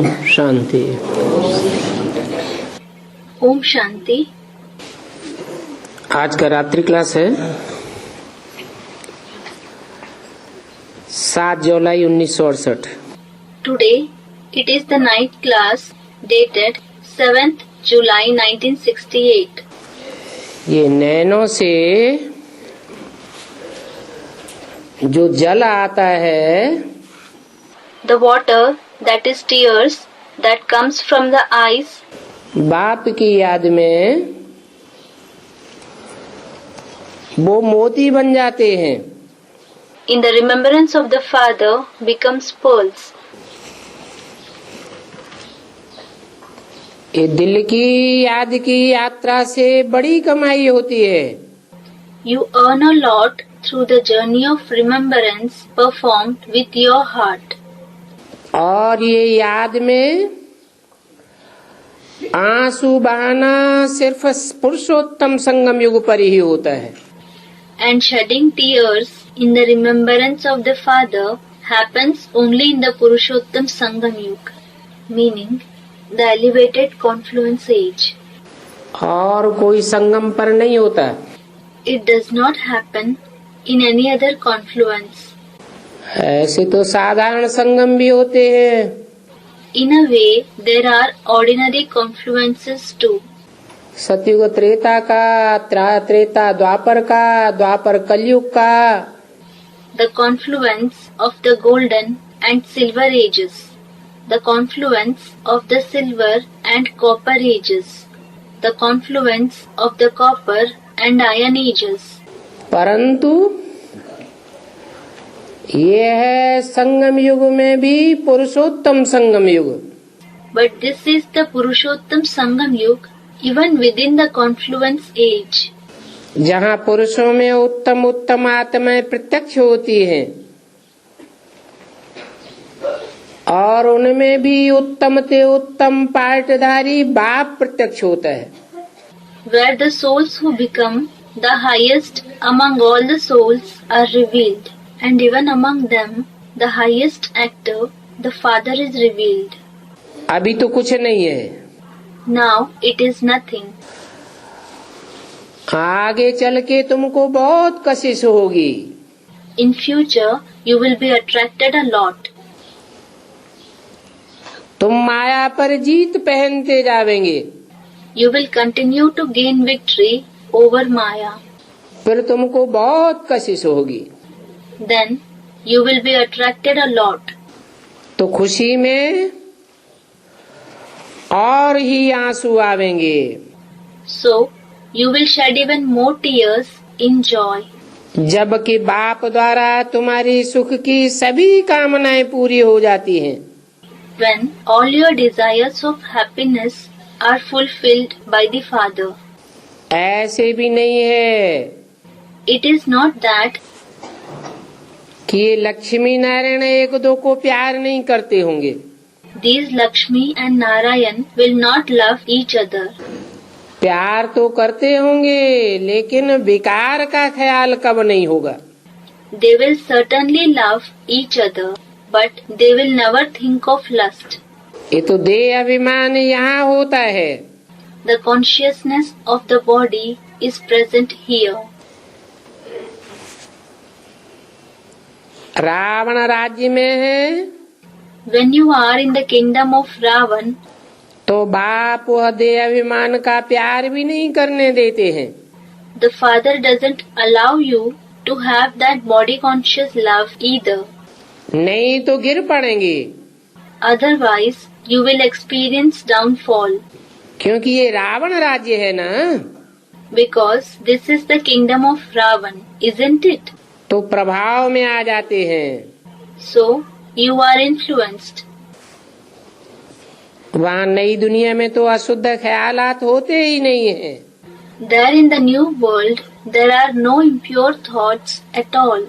शांति। ओम शांति। आज का रात्रि क्लास है 7 जुलाई 1968। Today it is the night class dated 7th July 1968। ये नैनों से जो जल आता है, The water that is tears that comes from the eyes, बाप की याद में वो मोती बन जाते हैं। in the remembrance of the Father becomes pearls। ये दिल की याद की यात्रा से बड़ी कमाई होती है। You earn a lot through the journey of remembrance performed with your heart। और ये याद में आंसू बहाना सिर्फ पुरुषोत्तम संगम युग पर ही होता है। And shedding tears in the remembrance of the Father happens only in the Purushottam Sangam Yuga, meaning the elevated confluence age। और कोई संगम पर नहीं होता। It does not happen in any other confluence। ऐसे तो साधारण संगम भी होते हैं। In a way, there are ordinary confluences too। सतयुग त्रेता का, त्रेता द्वापर का, द्वापर कलयुग का। The confluence of the golden and silver ages, the confluence of the silver and copper ages, the confluence of the copper and iron ages। परंतु ये है संगम युग में भी पुरुषोत्तम संगम युग। But this is the Purushottam Sangam Yuga even within the confluence age, जहाँ पुरुषों में उत्तम उत्तम आत्माएं प्रत्यक्ष होती हैं और उनमें भी उत्तम से उत्तम पाठधारी बाप प्रत्यक्ष होता है। where the souls who become the highest among all the souls are revealed, and even among them the highest actor, the Father is revealed। अभी तो कुछ नहीं है। Now it is nothing। आगे चल के तुमको बहुत कशिश होगी। In future you will be attracted a lot। तुम माया पर जीत पहनते जावेंगे। You will continue to gain victory over Maya। फिर तुमको बहुत कशिश होगी। Then you will be attracted a lot। तो खुशी में और ही आंसू आवेंगे। So you will shed even more tears in joy। जबकि बाप द्वारा तुम्हारी सुख की सभी कामनाएं पूरी हो जाती हैं। When all your desires of happiness are fulfilled by the Father। ऐसे भी नहीं है It is not that कि ये लक्ष्मी नारायण एक दो को प्यार नहीं करते होंगे। these Lakshmi and Narayan will not love each other। प्यार तो करते होंगे, लेकिन विकार का ख्याल कब नहीं होगा। They will certainly love each other, but they will never think of lust। ये तो देह अभिमान यहाँ होता है। The consciousness of the body is present here। Ravan राज्य में है When you are in the kingdom of Ravan, तो बाप वह देह अभिमान का प्यार भी नहीं करने देते हैं। the Father doesn't allow you to have that body conscious love either। नहीं तो गिर पड़ेंगे। Otherwise you will experience downfall। क्योंकि ये रावण राज्य है ना, Because this is the kingdom of Ravan, isn't it? तो प्रभाव में आ जाते हैं। So you are influenced। वहाँ नई दुनिया में तो अशुद्ध ख्यालात होते ही नहीं हैं। There in the new world there are no impure thoughts at all।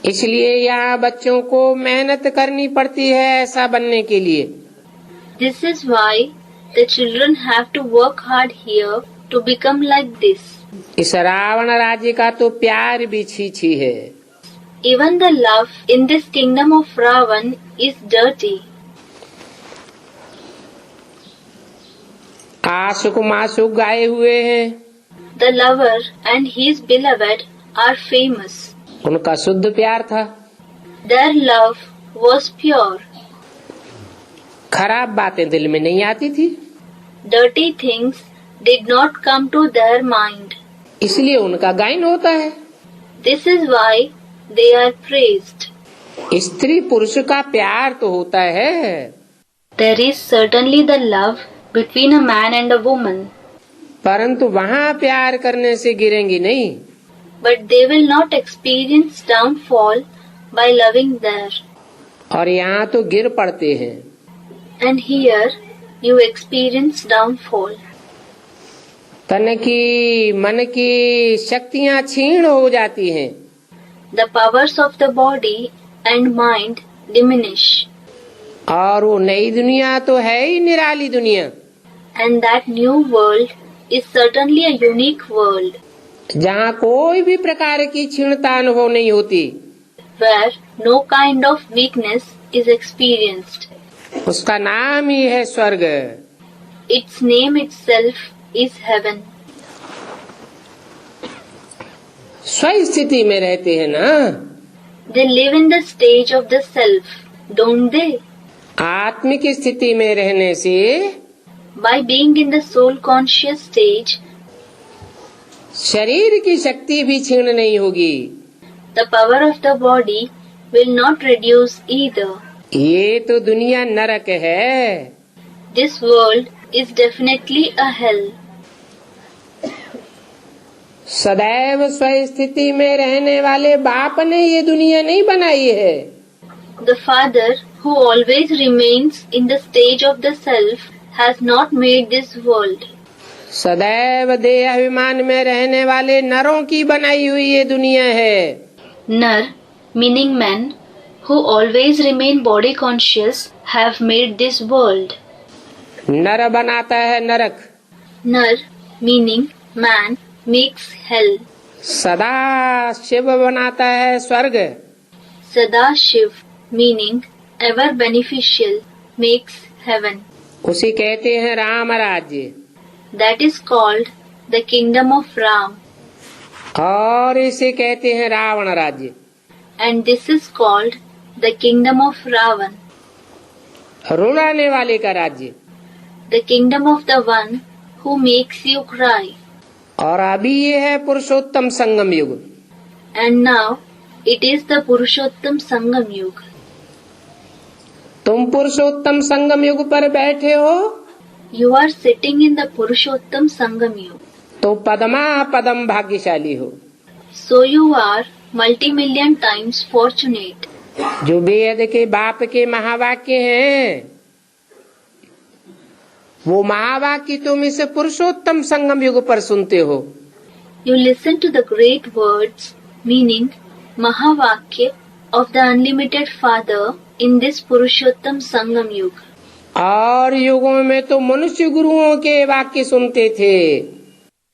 इसलिए यहाँ बच्चों को मेहनत करनी पड़ती है ऐसा बनने के लिए। This is why the children have to work hard here to become like this। इस रावण राज्य का तो प्यार भी छी है। Even the love in this kingdom of Ravan is dirty। आशुक माशुक गाए हुए हैं, The lover and his beloved are famous. उनका शुद्ध प्यार था। Their love was pure. खराब बातें दिल में नहीं आती थी, Dirty things did not come to their mind. इसलिए उनका गायन होता है। This is why they are praised. स्त्री पुरुष का प्यार तो होता है, There is certainly the love between a man and a woman, परंतु वहाँ प्यार करने से गिरेंगी नहीं। but they will not experience downfall by loving there. और यहाँ तो गिर पड़ते हैं। And here you experience downfall. तन की मन की शक्तियाँ क्षीण हो जाती हैं, The powers of the body and mind diminish. और वो नई दुनिया तो है ही निराली दुनिया, And that new world is certainly a unique world, जहाँ कोई भी प्रकार की क्षीणता अनुभव नहीं होती। where no kind of weakness is experienced. उसका नाम ही है स्वर्ग। Its name itself is heaven. स्वस्थिति में रहते हैं ना, They live in the stage of the self, don't they? आत्मिक स्थिति में रहने से By being in the soul conscious stage, शरीर की शक्ति भी क्षीण नहीं होगी। the power of the body will not reduce either. ये तो दुनिया नरक है। This world is definitely a hell. सदैव स्वस्थिति में रहने वाले बाप ने ये दुनिया नहीं बनाई है। The father who always remains in the stage of the self has not made this world. सदैव देह अभिमान में रहने वाले नरों की बनाई हुई ये दुनिया है। Nar, meaning men, who always remain body conscious, have made this world. नर बनाता है नरक, Nar, meaning man, makes hell. सदा शिव बनाता है स्वर्ग। Sada Shiv, meaning ever beneficial, makes heaven. उसे कहते हैं राम राज्य, That is called the kingdom of Ram, और इसे कहते हैं रावण राज्य। and this is called the kingdom of Ravan, रुलाने वाले का राज्य। the kingdom of the one who makes you cry. और अभी ये है पुरुषोत्तम संगम युग। And now it is the Purushottam Sangam Yuga. तुम पुरुषोत्तम संगम युग पर बैठे हो You are sitting in the Purushottam Sangam Yuga. तो पदमा पदम भाग्यशाली हो। So you are multi-million times fortunate. जो वेद के बाप के महावाक्य हैं, वो महावाक्य तुम इस पुरुषोत्तम संगम युग पर सुनते हो। You listen to the great words, meaning Mahavakya of the Unlimited Father in this Purushottam Sangam Yuga. और युगों में तो मनुष्य गुरुओं के वाक्य सुनते थे।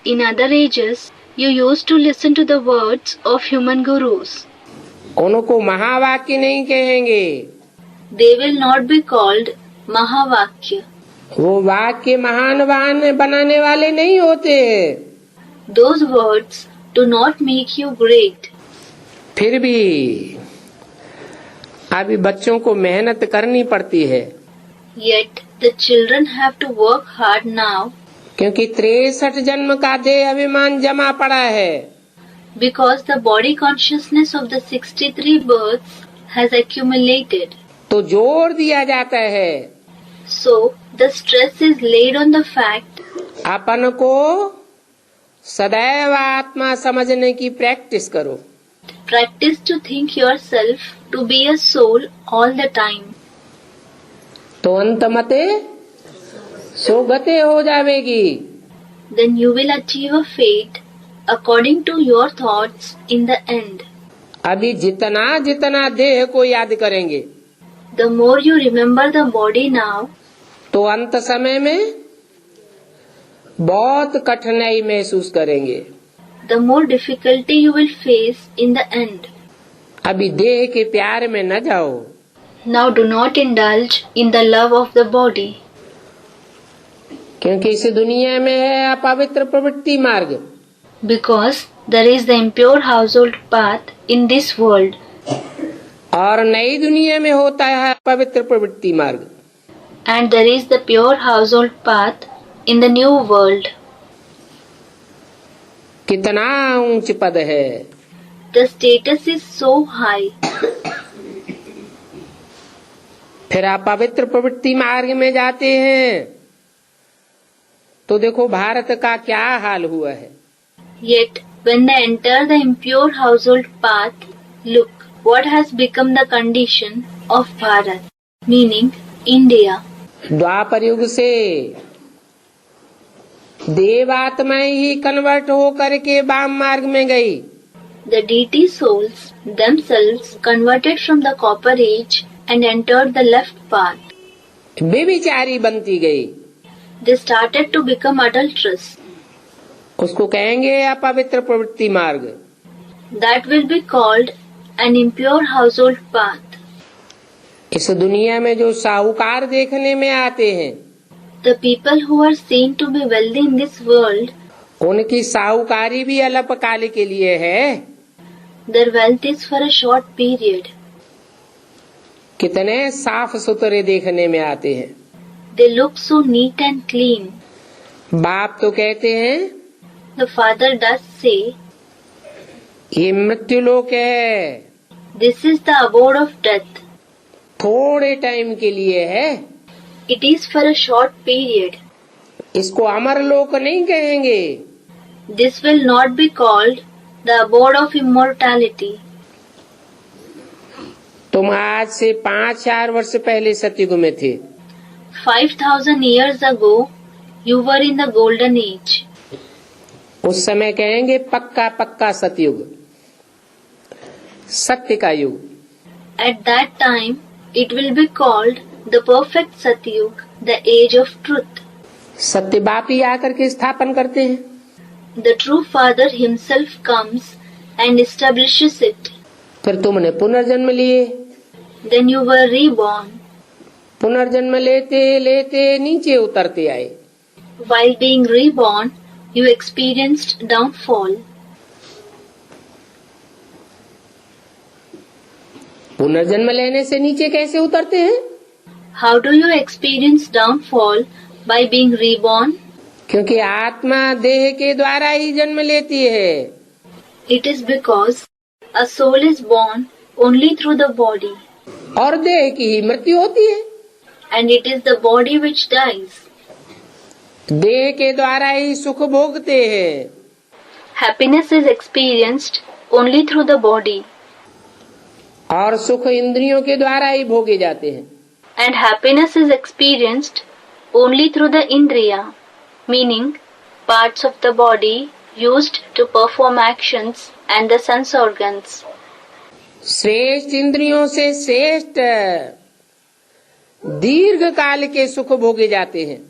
In other ages, you used to listen to the words of human gurus. उनको महावाक्य नहीं कहेंगे, They will not be called Mahavakya. वो वाक्य महान बनाने वाले नहीं होते। Those words do not make you great. फिर भी अभी बच्चों को मेहनत करनी पड़ती है, Yet the children have to work hard now क्योंकि 63 जन्म का देह अभिमान जमा पड़ा है। because the body consciousness of the 63 births has accumulated. तो जोर दिया जाता है So the stress is laid on the fact अपन को सदैव आत्मा समझने की प्रैक्टिस करो। practice to think yourself to be a soul all the time. तो अंत मते सोगते हो जावेगी। Then you will achieve a fate according to your thoughts in the end. अभी जितना जितना देह को याद करेंगे, The more you remember the body now, तो अंत समय में बहुत कठिनाई महसूस करेंगे। the more difficulty you will face in the end. अभी देह के प्यार में न जाओ। Now do not indulge in the love of the body. क्योंकि इस दुनिया में है अपवित्र प्रवृत्ति मार्ग, because there is the impure household path in this world, और नई दुनिया में होता है पवित्र प्रवृत्ति मार्ग। and there is the pure household path in the new world. कितना ऊंच पद है, The status is so high. फिर आप पवित्र प्रवृत्ति मार्ग में जाते हैं तो देखो भारत का क्या हाल हुआ है। Yet, when they enter the impure household path, look what has become the condition of Bharat, meaning India. द्वापर युग से देवात्माएं ही कन्वर्ट हो करके वाम मार्ग में गई। The deity souls themselves converted from the copper age and entered the left path. बेविचारी बनती गई, They started to become adulterous. उसको कहेंगे अपवित्र प्रवृत्ति मार्ग। That will be called an impure household path. इस दुनिया में जो साहूकार देखने में आते हैं, The people who are seen to be wealthy in this world, उनकी साहूकारी भी अल्पकाल के लिए है। their wealth is for a short period. कितने साफ सुथरे देखने में आते हैं। They look so neat and clean. बाप तो कहते हैं The father does say, ये मृत्यु लोक है, this is the abode of death. थोड़े टाइम के लिए है, It is for a short period. इसको अमर लोक नहीं कहेंगे। This will not be called the abode of immortality. तुम आज से 5-4 वर्ष पहले सतयुग में थे, 5,000 years ago, you were in the golden age. उस समय कहेंगे पक्का पक्का सतयुग, सत्य का युग। At that time, it will be called the perfect Satyug, the age of truth. सत्य बाप ही आकर के स्थापन करते हैं। The true Father himself comes and establishes it. फिर तुमने पुनर्जन्म लिए, Then you were reborn. पुनर्जन्म लेते लेते नीचे उतरते आए। While being reborn, you experienced downfall. पुनर्जन्म लेने से नीचे कैसे उतरते हैं? How do you experience downfall by being reborn? क्योंकि आत्मा देह के द्वारा ही जन्म लेती है, It is because a soul is born only through the body, और देह की ही मृत्यु होती है। and it is the body which dies. देह के द्वारा ही सुख भोगते हैं, Happiness is experienced only through the body, और सुख इंद्रियों के द्वारा ही भोगे जाते हैं। and happiness is experienced only through the indriya, meaning parts of the body used to perform actions and the sense organs. श्रेष्ठ इंद्रियों से श्रेष्ठ दीर्घ काल के सुख भोगे जाते हैं।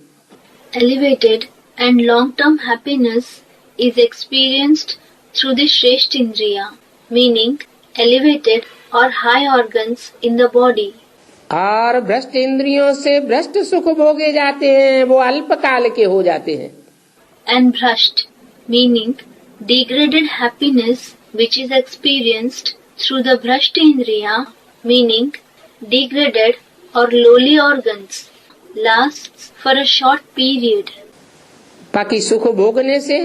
Elevated and long-term happiness is experienced through the Shrestindriya, meaning elevated or high organs in the body. और भ्रष्ट इंद्रियों से भ्रष्ट सुख भोगे जाते हैं, वो अल्पकाल के हो जाते हैं। And Bhrasht, meaning degraded happiness which is experienced through the Bhrashtindriya, meaning degraded or lowly organs, lasts for a short period. बाकी सुख भोगने से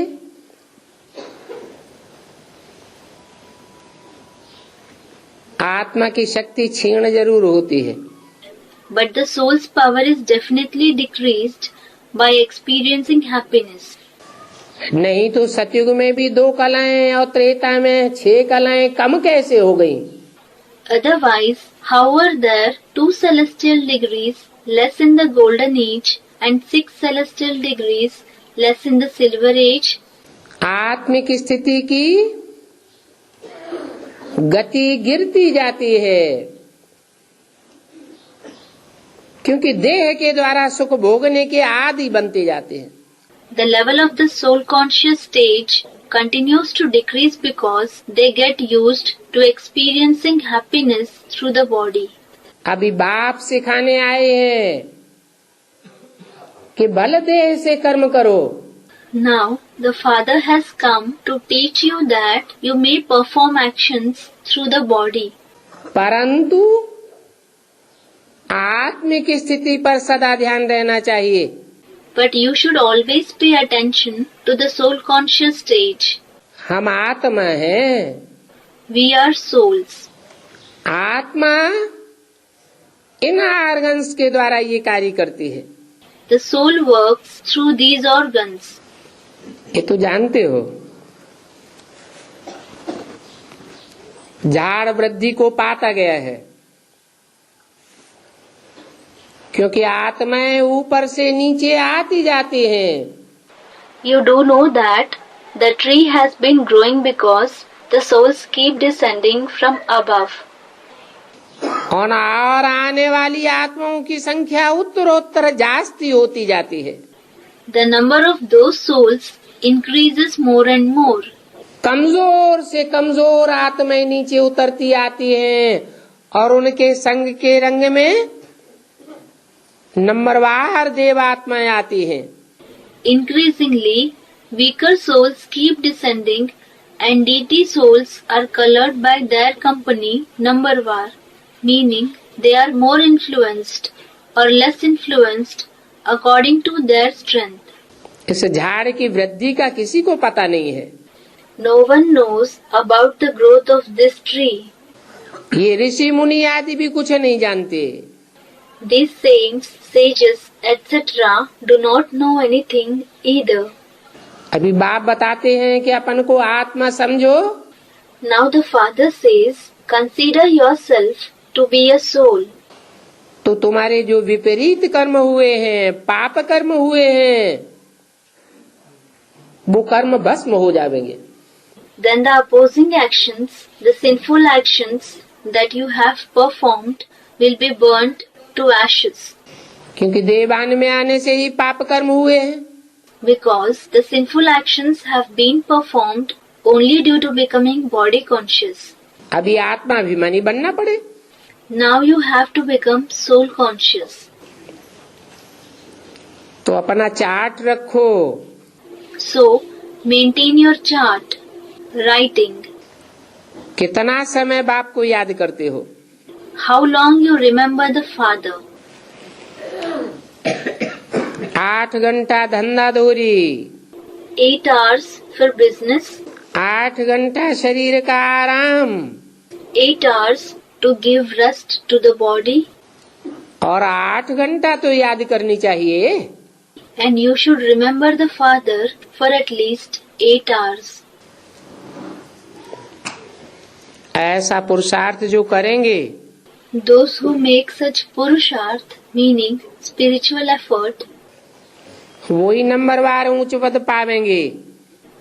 आत्मा की शक्ति क्षीण जरूर होती है, But the soul's power is definitely decreased by experiencing happiness. नहीं तो सतयुग में भी 2 कलाएं और त्रेता में 6 कलाएं कम कैसे हो गई? Otherwise, how were there 2 celestial degrees less in the golden age and 6 celestial degrees less in the silver age? आत्मिक स्थिति की गति गिरती जाती है, क्योंकि देह के द्वारा सुख भोगने के आदि बनते जाते हैं। The level of the soul conscious stage continues to decrease because they get used to experiencing happiness through the body. अभी बाप सिखाने आए हैं कि बल देह से कर्म करो। Now the Father has come to teach you that you may perform actions through the body, परंतु आत्मिक स्थिति पर सदा ध्यान रहना चाहिए। but you should always pay attention to the soul conscious stage. हम आत्मा हैं। We are souls. आत्मा इन ऑर्गन्स के द्वारा ये कार्य करती है। The soul works through these organs. ये तो जानते हो। झाड़ वृद्धि को पाता गया है, क्योंकि आत्माएं ऊपर से नीचे आती जाती हैं। You do know that the tree has been growing because the souls keep descending from above. और आने वाली आत्माओं की संख्या उत्तरोत्तर जास्ती होती जाती है। The number of those souls increases more and more. कमजोर से कमजोर आत्माएं नीचे उतरती आती हैं और उनके संग के रंग में नंबरवार देवात्माएं आती हैं। Increasingly, weaker souls keep descending and deity souls are colored by their company numberwar, meaning they are more influenced or less influenced according to their strength. इस झाड़ की वृद्धि का किसी को पता नहीं है। No one knows about the growth of this tree. ये ऋषि मुनि आदि भी कुछ नहीं जानते। These saints, sages, etc. do not know anything either. अभी बाप बताते हैं कि अपन को आत्मा समझो। Now the Father says, consider yourself to be a soul. तो तुम्हारे जो विपरीत कर्म हुए हैं, पाप कर्म हुए हैं, वो कर्म भस्म हो जाएंगे। Then the opposing actions, the sinful actions that you have performed will be burnt to ashes. क्योंकि देवान में आने से ही पाप कर्म हुए हैं। Because the sinful actions have been performed only due to becoming body conscious. अभी आत्मा अभिमानी बनना पड़े। Now you have to become soul conscious. तो अपना चार्ट रखो। So maintain your chart, writing. कितना समय बाप को याद करते हो? How long you remember the Father? 8 घंटा धंधा धोरी, 8 hours for business, 8 घंटा शरीर का आराम, 8 hours to give rest to the body, और 8 घंटा तो याद करनी चाहिए। and you should remember the Father for at least 8 hours. ऐसा पुरुषार्थ जो करेंगे, Those who make such purusharth, meaning spiritual effort, वही नंबरवार ऊंच पद पावेंगे।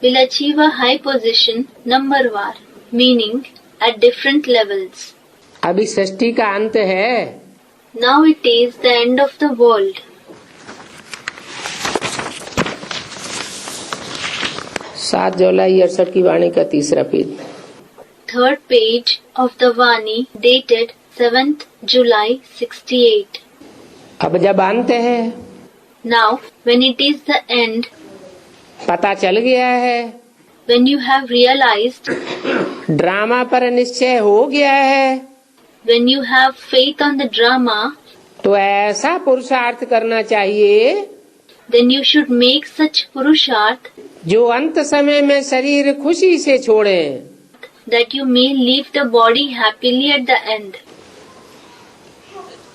will achieve a high position numberwar, meaning at different levels. अभी सृष्टि का अंत है। Now it is the end of the world. 7 जुलाई 68 की वाणी का 3रा page. Third page of the Vani dated 7th July 68. अब जब अंत है, Now, when it is the end, पता चल गया है, when you have realized, drama पर निश्चय हो गया है, when you have faith on the drama, तो ऐसा पुरुषार्थ करना चाहिए then you should make such purusharth जो अंत समय में शरीर खुशी से छोड़े। that you may leave the body happily at the end.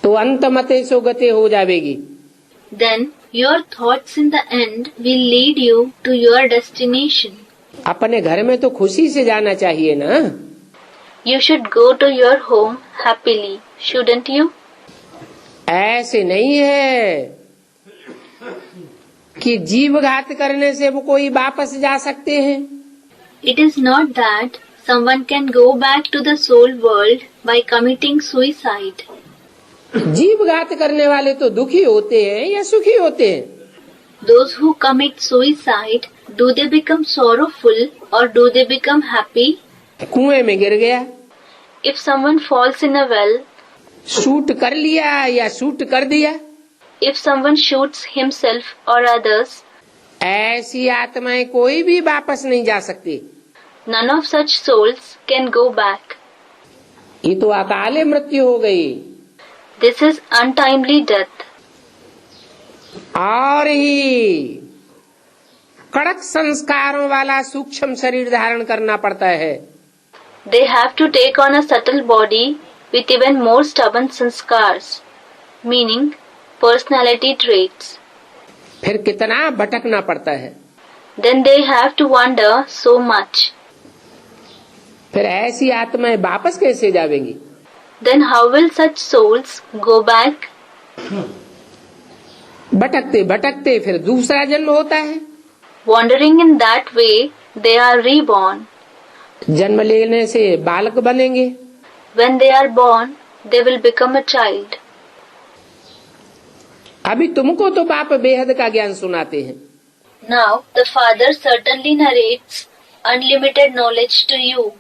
तो अंत मते सो गते हो जाएगी। Then your thoughts in the end will lead you to your destination. अपने घर में तो खुशी से जाना चाहिए ना। You should go to your home happily, shouldn't you? ऐसे नहीं है कि जीव घात करने से वो कोई वापस जा सकते हैं। It is not that someone can go back to the soul world by committing suicide. जीव घात करने वाले तो दुखी होते हैं या सुखी होते हैं? Those who commit suicide, do they become sorrowful or do they become happy? कुएं में गिर गया, If someone falls in a well, shoot कर लिया या शूट कर दिया, If someone shoots himself or others, ऐसी आत्माएं कोई भी वापस नहीं जा सकती। none of such souls can go back. ये तो अकाले मृत्यु हो गई। This is untimely death. और ही कड़क संस्कारों वाला सूक्ष्म शरीर धारण करना पड़ता है। They have to take on a subtle body with even more stubborn sanskars, meaning personality traits. फिर कितना भटकना पड़ता है। Then they have to wander so much. फिर ऐसी आत्माएं वापस कैसे जावेंगी? Then how will such souls go back? भटकते भटकते फिर दूसरा जन्म होता है। Wandering in that way, they are reborn. जन्म लेने से बालक बनेंगे। When they are born, they will become a child. अभी तुमको तो बाप बेहद का ज्ञान सुनाते हैं। Now, the Father certainly narrates unlimited knowledge to you.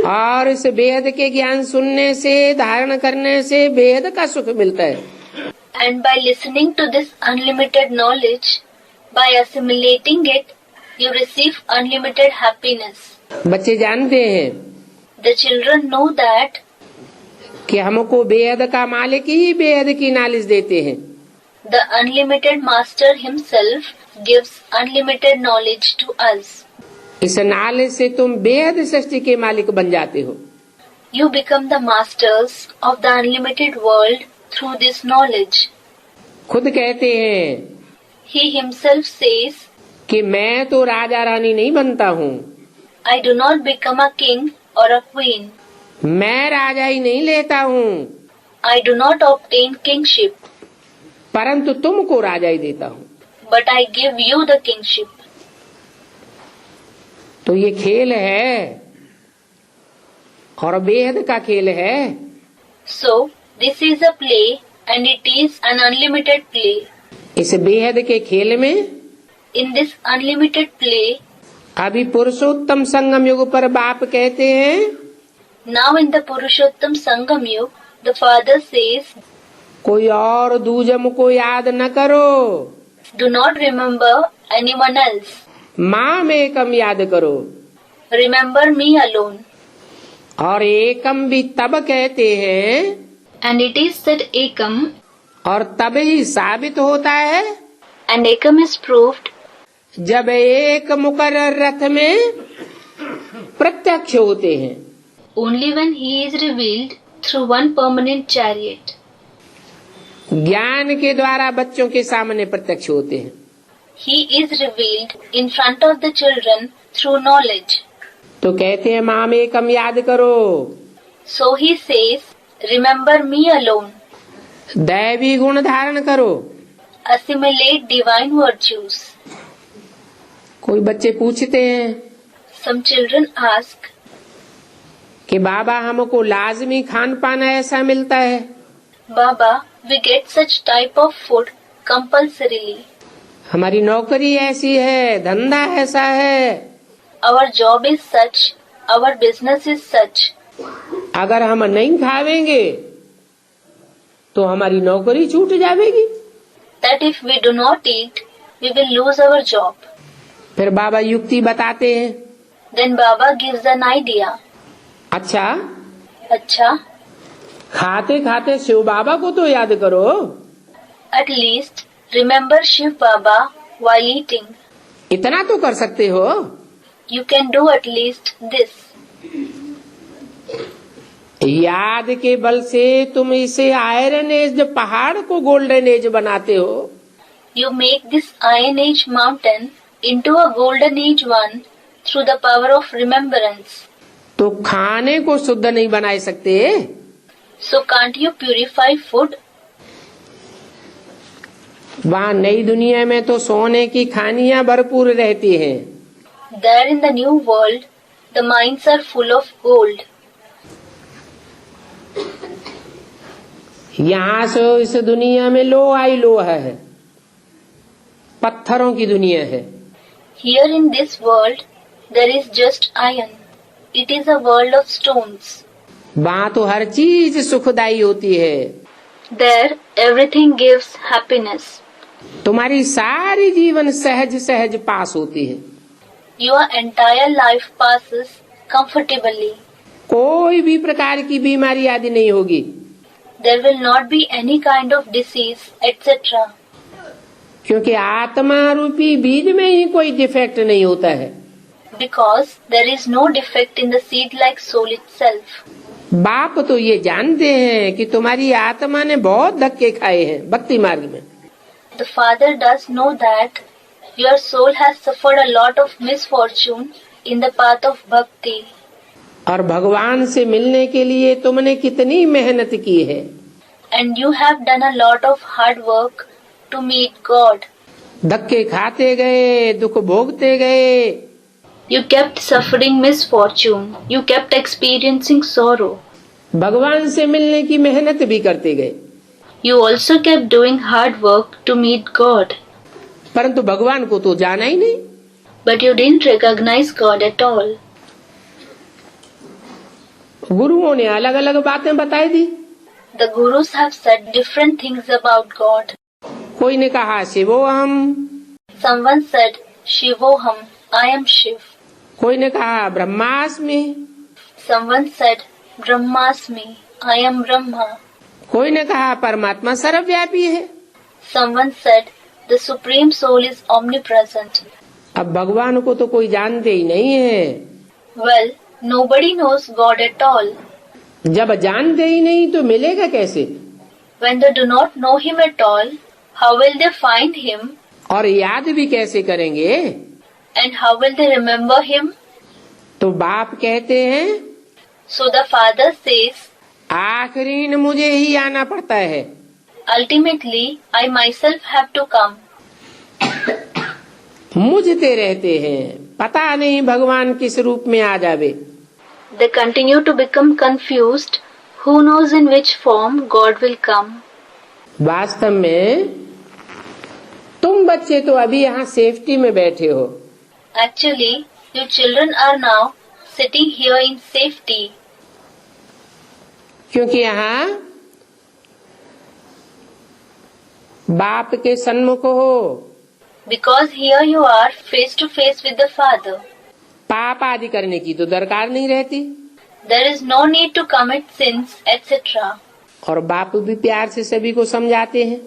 और इस बेहद के ज्ञान सुनने से, धारण करने से बेहद का सुख मिलता है। And by listening to this unlimited knowledge, by assimilating it, you receive unlimited happiness. बच्चे जानते हैं The children know that कि हमको बेहद का मालिक ही बेहद की नॉलेज देते हैं। the unlimited master himself gives unlimited knowledge to us. इस नॉलेज से तुम बेहद सृष्टि के मालिक बन जाते हो। You become the masters of the unlimited world through this knowledge. खुद कहते हैं He himself says, कि मैं तो राजा रानी नहीं बनता हूँ, I do not become a king or a queen. मैं राजा ही नहीं लेता हूँ, I do not obtain kingship, परंतु तुमको राजा ही देता हूँ। but I give you the kingship. तो ये खेल है और बेहद का खेल है। So, this is a play and it is an unlimited play. इस बेहद के खेल में In this unlimited play, अभी पुरुषोत्तम संगम युग पर बाप कहते हैं now in the Purushottam Sangam Yug, the Father says, कोई और दूजम को याद न करो, do not remember anyone else. माम एकम याद करो। Remember me alone. और एकम भी तब कहते हैं And it is said Ekam, और तब ही साबित होता है and Ekam is proved जब एक मुकर्रर रथ में प्रत्यक्ष होते हैं। only when he is revealed through one permanent chariot. ज्ञान के द्वारा बच्चों के सामने प्रत्यक्ष होते हैं। He is revealed in front of the children through knowledge. तो कहते हैं माम एकम याद करो, So he says, remember me alone. दैवी गुण धारण करो। Assimilate divine virtues. कोई बच्चे पूछते हैं Some children ask, कि बाबा हमको लाजमी खान पान ऐसा मिलता है, Baba, we get such type of food compulsorily. हमारी नौकरी ऐसी है, धंधा ऐसा है, Our job is such, our business is such. अगर हम नहीं खावेंगे तो हमारी नौकरी छूट जाएगी। That if we do not eat, we will lose our job. फिर बाबा युक्ति बताते हैं, Then Baba gives an idea. अच्छा अच्छा, खाते खाते शिव बाबा को तो याद करो। at least remember Shiv Baba while eating. इतना तो कर सकते हो। You can do at least this. याद के बल से तुम इसे आयरन एज पहाड़ को गोल्डन एज बनाते हो। You make this Iron Age mountain into a Golden Age one through the power of remembrance. तो खाने को शुद्ध नहीं बना सकते। So can't you purify food? वहाँ नई दुनिया में तो सोने की खानियां भरपूर रहती हैं। There in the new world, the mines are full of gold. यहाँ से इस दुनिया में लोहा ही लोहा है, पत्थरों की दुनिया है। Here in this world, there is just iron. It is a world of stones. वहाँ तो हर चीज सुखदायी होती है। There, everything gives happiness. तुम्हारी सारी जीवन सहज सहज पास होती है। Your entire life passes comfortably. कोई भी प्रकार की बीमारी आदि नहीं होगी। There will not be any kind of disease, etc. क्योंकि आत्मा रूपी बीज में ही कोई डिफेक्ट नहीं होता है। Because there is no defect in the seed-like soul itself. बाप तो ये जानते हैं कि तुम्हारी आत्मा ने बहुत धक्के खाए हैं भक्ति मार्ग में। The Father does know that your soul has suffered a lot of misfortune in the path of bhakti. और भगवान से मिलने के लिए तुमने कितनी मेहनत की है। And you have done a lot of hard work to meet God. धक्के खाते गए, दुख भोगते गए। You kept suffering misfortune. You kept experiencing sorrow. भगवान से मिलने की मेहनत भी करते गए। You also kept doing hard work to meet God. परंतु भगवान को तो जाना ही नहीं। But you didn't recognize God at all. गुरुओं ने अलग अलग बातें बताई दी। The gurus have said different things about God. कोई ने कहा शिवोहम, Someone said, Shivoham, I am Shiv. कोई ने कहा ब्रह्मास्मि, Someone said, Brahmasmi, I am Brahma. कोई ने कहा परमात्मा सर्वव्यापी है। Someone said, the Supreme Soul is omnipresent. अब भगवान को तो कोई जानते ही नहीं है। Well, nobody knows God at all. जब जानते ही नहीं तो मिलेगा कैसे? When they do not know Him at all, how will they find Him? और याद भी कैसे करेंगे? And how will they remember Him? तो बाप कहते हैं So the Father says, आखिरी में मुझे ही आना पड़ता है। ultimately, I myself have to come. मुझते रहते हैं, पता नहीं भगवान किस रूप में आ जावे। They continue to become confused. Who knows in which form God will come? वास्तव में तुम बच्चे तो अभी यहाँ सेफ्टी में बैठे हो। Actually, you children are now sitting here in safety. क्योंकि यहाँ बाप के सन्मुख हो। Because here you are face to face with the Father. पाप आदि करने की तो दरकार नहीं रहती। There is no need to commit sins, etc. और बाप भी प्यार से सभी को समझाते हैं।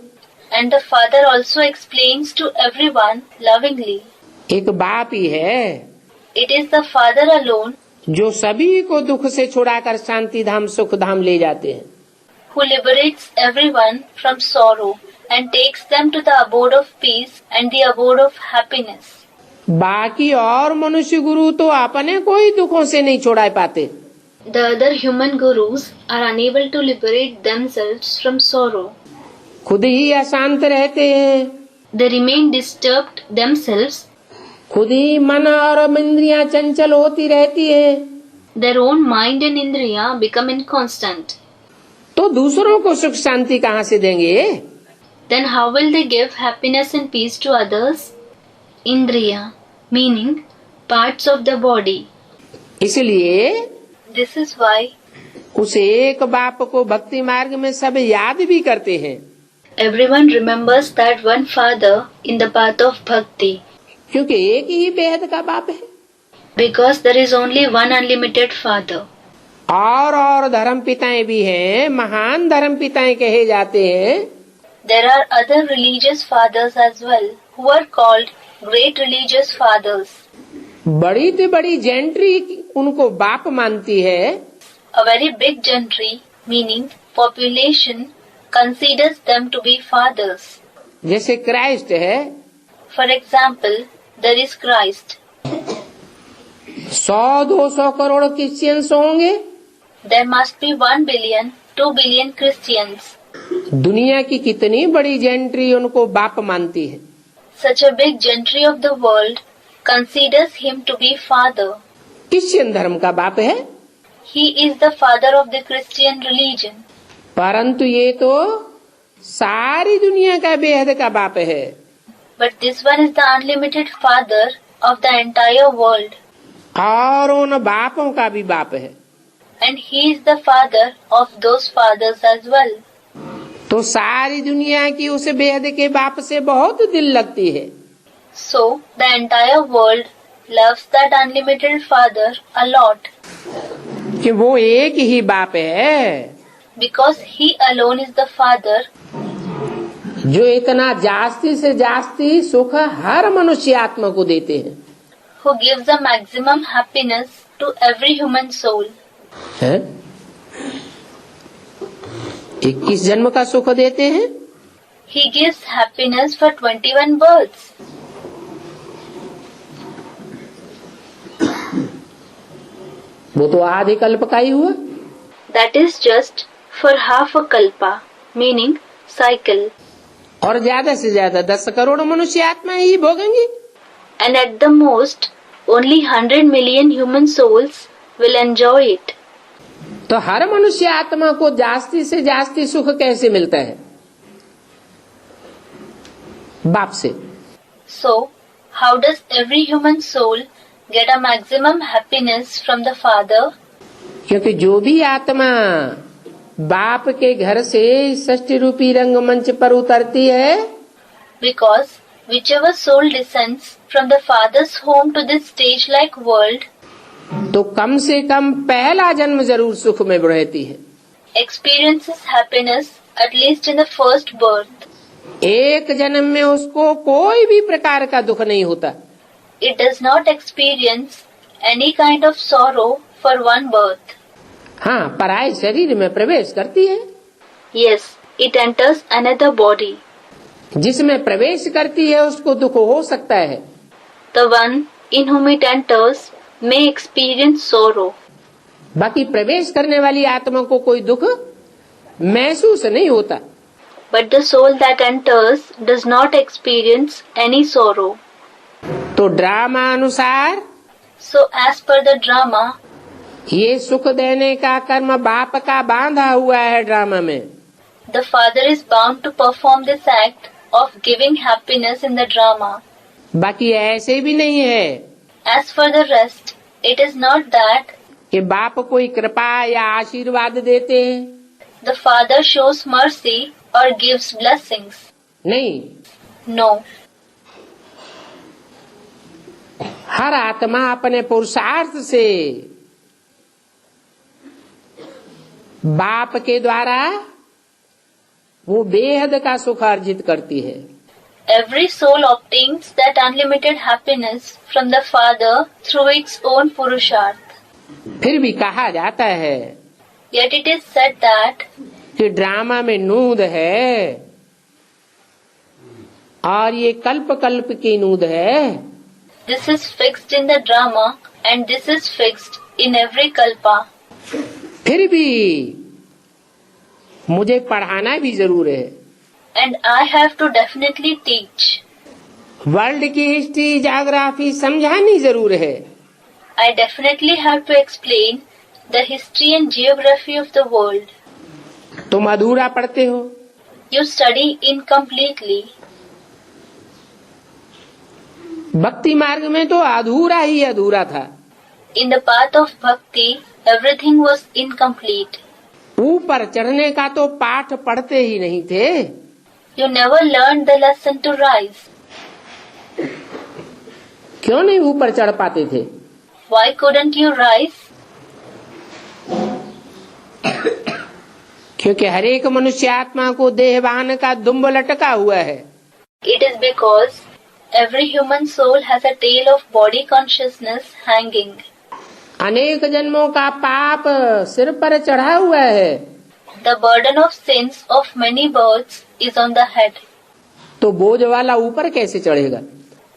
And the Father also explains to everyone lovingly. एक बाप ही है It is the Father alone जो सभी को दुख से छुड़ाकर शांति धाम सुख धाम ले जाते हैं। who liberates everyone from sorrow and takes them to the abode of peace and the abode of happiness. बाकी और मनुष्य गुरु तो अपने कोई दुखों से नहीं छुड़ा पाते। The other human gurus are unable to liberate themselves from sorrow. खुद ही अशांत रहते हैं। They remain disturbed themselves. खुद ही मन और इंद्रियां चंचल होती रहती है। Their own mind and indriya become inconstant. तो दूसरों को सुख शांति कहाँ से देंगे? Then how will they give happiness and peace to others? Indriya, meaning parts of the body. इसलिए This is why उस एक बाप को भक्ति मार्ग में सब याद भी करते हैं। everyone remembers that one Father in the path of bhakti. क्योंकि एक ही बेहद का बाप है। Because there is only one unlimited Father. और धर्म पिताएं भी हैं, महान धर्म पिताएं कहे जाते हैं। There are other religious fathers as well, who are called great religious fathers. बड़ी से बड़ी जेंट्री उनको बाप मानती है। A very big gentry, meaning population, considers them to be fathers. जैसे क्राइस्ट है। For example, there is Christ. 100-200 crore Christians होंगे। There must be 1 billion, 2 billion Christians. दुनिया की कितनी बड़ी जेंट्री उनको बाप मानती है। Such a big gentry of the world considers him to be father. Christian धर्म का बाप है। He is the father of the Christian religion. परंतु ये तो सारी दुनिया का बेहद का बाप है। But this one is the unlimited father of the entire world. और उन बापों का भी बाप है। And he is the father of those fathers as well. तो सारी दुनिया की उस बेहद के बाप से बहुत दिल लगती है। So the entire world loves that unlimited Father a lot कि वो एक ही बाप है because He alone is the Father जो इतना जास्ती से जास्ती सुख हर मनुष्य आत्मा को देते हैं। who gives the maximum happiness to every human soul. है? 21 जन्म का सुख देते हैं। He gives happiness for 21 births. वो तो आधे कल्प का ही हुआ। That is just for half a kalpa, meaning cycle. और ज्यादा से ज्यादा 10 करोड़ मनुष्य आत्मा ही भोगेंगी। And at the most, only 100 million human souls will enjoy it. तो हर मनुष्य आत्मा को जास्ती से जास्ती सुख कैसे मिलता है? बाप से। So, how does every human soul get a maximum happiness from the Father? क्योंकि जो भी आत्मा बाप के घर से षष्ठी रूपी रंगमंच पर उतरती है, Because whichever soul descends from the Father's home to this stage-like world तो कम से कम पहला जन्म जरूर सुख में रहती है। experiences happiness at least in the first birth. एक जन्म में उसको कोई भी प्रकार का दुख नहीं होता। It does not experience any kind of sorrow for one birth. हाँ, पराये शरीर में प्रवेश करती है। Yes, it enters another body. जिसमें प्रवेश करती है उसको दुख हो सकता है। The one in whom it enters may experience sorrow. बाकी प्रवेश करने वाली आत्मा को कोई दुख महसूस नहीं होता। But the soul that enters does not experience any sorrow. तो ड्रामा अनुसार So as per the drama, ये सुख देने का कर्म बाप का बांधा हुआ है ड्रामा में। the Father is bound to perform this act of giving happiness in the drama. बाकी ऐसे भी नहीं है As for the rest, it is not that कि बाप कोई कृपा या आशीर्वाद देते हैं। the Father shows mercy or gives blessings. नहीं, No, हर आत्मा अपने पुरुषार्थ से बाप के द्वारा वो बेहद का सुख अर्जित करती है। every soul obtains that unlimited happiness from the Father through its own Purusharth. फिर भी कहा जाता है Yet it is said that कि ड्रामा में नूद है और ये कल्प कल्प की नूद है। this is fixed in the drama and this is fixed in every kalpa. फिर भी मुझे पढ़ाना भी जरूर है। And I have to definitely teach. World की हिस्ट्री ज्योग्राफी समझानी जरूर है। I definitely have to explain the history and geography of the world. तुम अधूरा पढ़ते हो। You study incompletely. भक्ति मार्ग में तो अधूरा ही अधूरा था। In the path of bhakti, everything was incomplete. ऊपर चढ़ने का तो पाठ पढ़ते ही नहीं थे। You never learned the lesson to rise. क्यों नहीं ऊपर चढ़ पाते थे? Why couldn't you rise? क्योंकि हर एक मनुष्य आत्मा को देहवान का दुम्ब लटका हुआ है। It is because every human soul has a tail of body consciousness hanging. अनेक जन्मों का पाप सिर पर चढ़ा हुआ है। The burden of sins of many births is on the head. तो बोझ वाला ऊपर कैसे चढ़ेगा?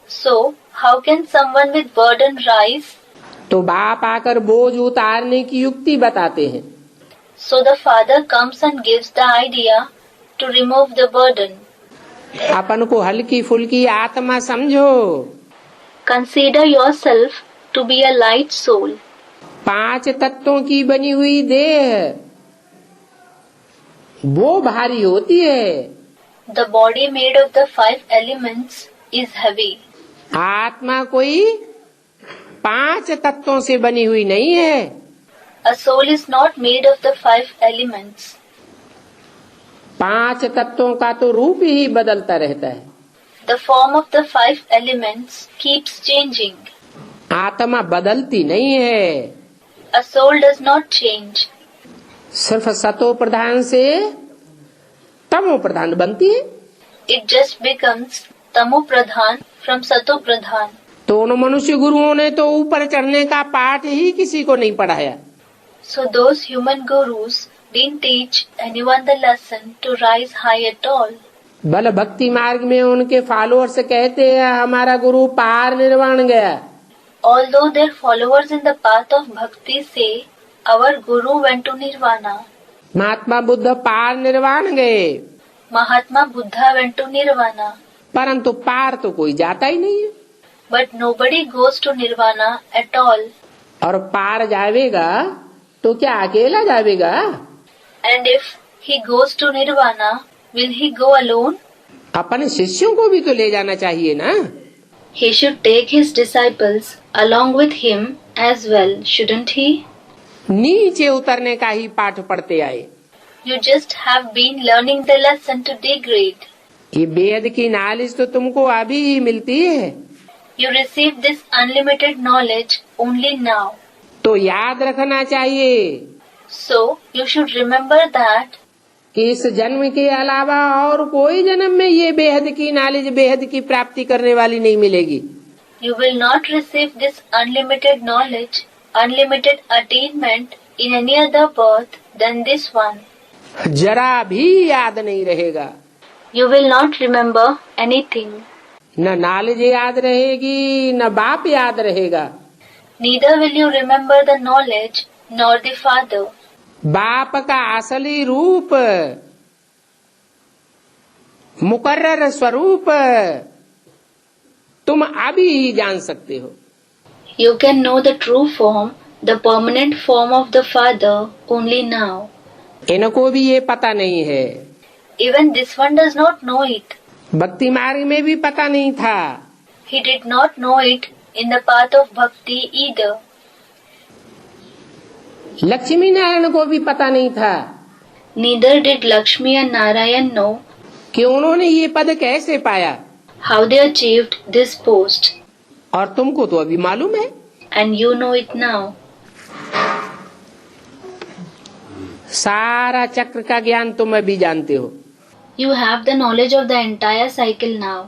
So, how can someone with burden rise? तो बाप आकर बोझ उतारने की युक्ति बताते हैं। So the Father comes and gives the idea to remove the burden. अपन को हल्की फुल्की आत्मा समझो। Consider yourself to be a light soul. 5 तत्वों की बनी हुई देह वो भारी होती है। The body made of the 5 elements is heavy. आत्मा कोई 5 तत्वों से बनी हुई नहीं है। A soul is not made of the 5 elements. 5 तत्वों का तो रूप ही बदलता रहता है। The form of the 5 elements keeps changing. आत्मा बदलती नहीं है, A soul does not change. सिर्फ सतो प्रधान से तमो प्रधान बनती है। It just becomes Tamo Pradhan from Sato Pradhan. तो उन मनुष्य गुरुओं ने तो ऊपर चढ़ने का पाठ ही किसी को नहीं पढ़ाया। So those human gurus didn't teach anyone the lesson to rise high at all. बल भक्ति मार्ग में उनके फॉलोअर्स कहते हैं हमारा गुरु पार निर्वाण गया। Although their followers in the path of bhakti say, our guru went to nirvana. Mahatma Buddha पार निर्वाण गए, Mahatma Buddha went to nirvana. परंतु पार तो कोई जाता ही नहीं है। But nobody goes to nirvana at all. और पार जावेगा तो क्या अकेला जावेगा? And if he goes to nirvana, will he go alone? अपने शिष्यों को भी तो ले जाना चाहिए ना। He should take his disciples along with him as well, shouldn't he? नीचे उतरने का ही पाठ पढ़ते आए। You just have been learning the lesson to degrade. ये वेद की नॉलेज तो तुमको अभी ही मिलती है। You receive this unlimited knowledge only now. तो याद रखना चाहिए So, you should remember that कि इस जन्म के अलावा और कोई जन्म में ये बेहद की नॉलेज, बेहद की प्राप्ति करने वाली नहीं मिलेगी। you will not receive this unlimited knowledge, unlimited attainment in any other birth than this one. जरा भी याद नहीं रहेगा। You will not remember anything. न नॉलेज याद रहेगी, न बाप याद रहेगा। Neither will you remember the knowledge nor the Father. बाप का असली रूप, मुकर्रर स्वरूप तुम अभी ही जान सकते हो। You can know the true form, the permanent form of the Father only now. इनको भी ये पता नहीं है। Even this one does not know it. भक्ति मार्ग में भी पता नहीं था। He did not know it in the path of bhakti either. Lakshmi Narayan को भी पता नहीं था Neither did Lakshmi and Narayan know कि उन्होंने ये पद कैसे पाया। how they achieved this post. और तुमको तो अभी मालूम है। And you know it now. सारा चक्र का ज्ञान तुम अभी जानते हो। You have the knowledge of the entire cycle now.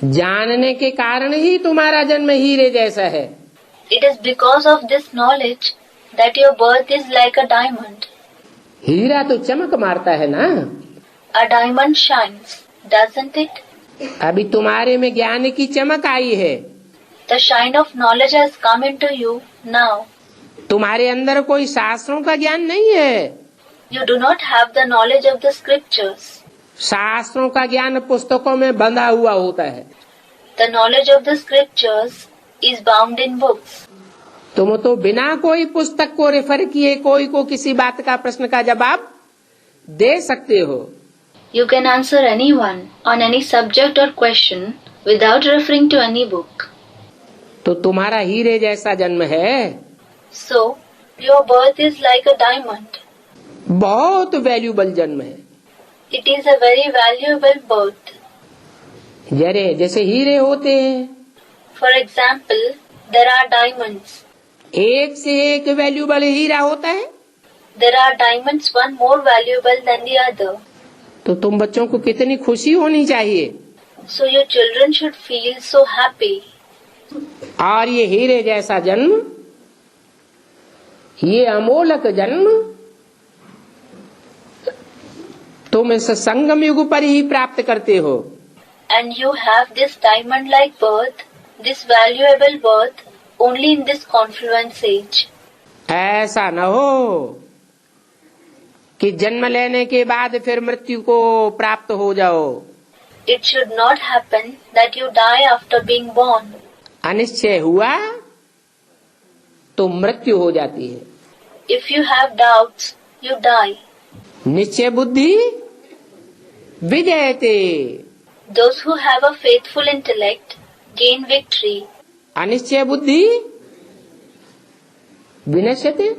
जानने के कारण ही तुम्हारा जन्म हीरे जैसा है। It is because of this knowledge that your birth is like a diamond. हीरा तो चमक मारता है ना। A diamond shines, doesn't it? अभी तुम्हारे में ज्ञान की चमक आई है। The shine of knowledge has come into you now. तुम्हारे अंदर कोई शास्त्रों का ज्ञान नहीं है। You do not have the knowledge of the scriptures. शास्त्रों का ज्ञान पुस्तकों में बंधा हुआ होता है। The knowledge of the scriptures is bound in books. तुम तो बिना कोई पुस्तक को रेफर किए कोई को किसी बात का प्रश्न का जवाब दे सकते हो। You can answer anyone on any subject or question without referring to any book. तो तुम्हारा हीरे जैसा जन्म है। So, your birth is like a diamond. बहुत वैल्यूबल जन्म है। It is a very valuable birth. जैसे हीरे होते हैं। For example, there are diamonds. एक से एक वैल्यूबल हीरा होता है। There are diamonds one more valuable than the other. तो तुम बच्चों को कितनी खुशी होनी चाहिए। So your children should feel so happy. और ये हीरे जैसा जन्म, ये अमोलक जन्म तुम इस संगम युग पर ही प्राप्त करते हो। And you have this diamond-like birth, this valuable birth, only in this confluence age. ऐसा न हो कि जन्म लेने के बाद फिर मृत्यु को प्राप्त हो जाओ। It should not happen that you die after being born. Anishchay हुआ तो मृत्यु हो जाती है। If you have doubts, you die. निश्चय बुद्धि विजयते। Those who have a faithful intellect gain victory. Anishchay बुद्धि विनश्यते।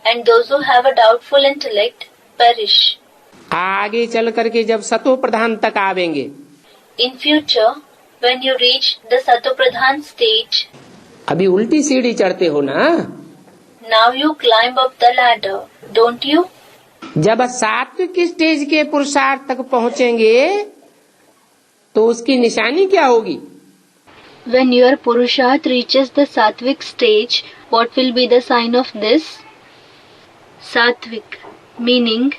And those who have a doubtful intellect perish. आगे चल करके जब सतो प्रधान तक आवेंगे, In future, when you reach the Satopradhan stage, अभी उल्टी सीढ़ी चढ़ते हो ना, now you climb up the ladder, don't you? जब सात्विक स्टेज के पुरुषार्थ तक पहुंचेंगे तो उसकी निशानी क्या होगी? When your Purusharth reaches the Sattvic stage, what will be the sign of this? Sattvic, meaning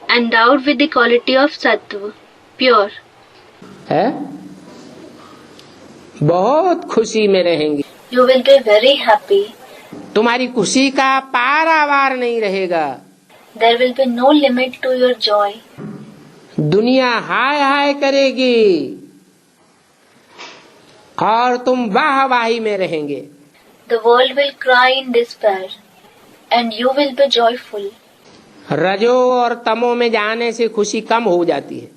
endowed with the quality of Sattva, pure. है? बहुत खुशी में रहेंगे, You will be very happy. तुम्हारी खुशी का पारावार नहीं रहेगा। There will be no limit to your joy. दुनिया हाय हाय करेगी और तुम वाह वाही में रहेंगे। The world will cry in despair, and you will be joyful. रजो और तमो में जाने से खुशी कम हो जाती है।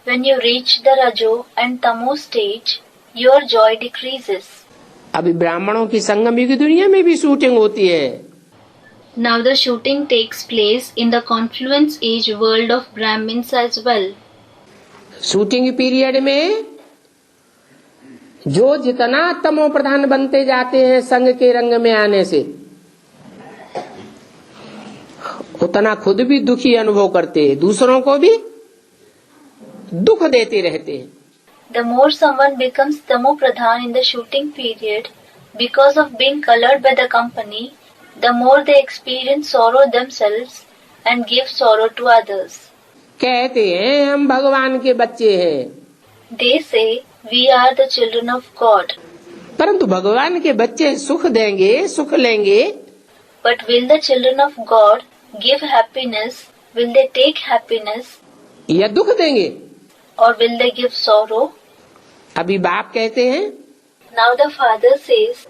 When you reach the Rajo and Tamo stage, your joy decreases. अभी ब्राह्मणों की संगम युग दुनिया में भी शूटिंग होती है। Now the shooting takes place in the confluence age world of Brahmins as well. Shooting period में जो जितना तमो प्रधान बनते जाते हैं संग के रंग में आने से, उतना खुद भी दुखी अनुभव करते हैं, दूसरों को भी दुख देते रहते हैं। The more someone becomes Tamo Pradhan in the shooting period because of being colored by the company, the more they experience sorrow themselves and give sorrow to others. कहते हैं हम भगवान के बच्चे हैं, They say we are the children of God. परंतु भगवान के बच्चे सुख देंगे, सुख लेंगे, But will the children of God give happiness? Will they take happiness? या दुख देंगे? Or will they give sorrow? अभी बाप कहते हैं Now the father says,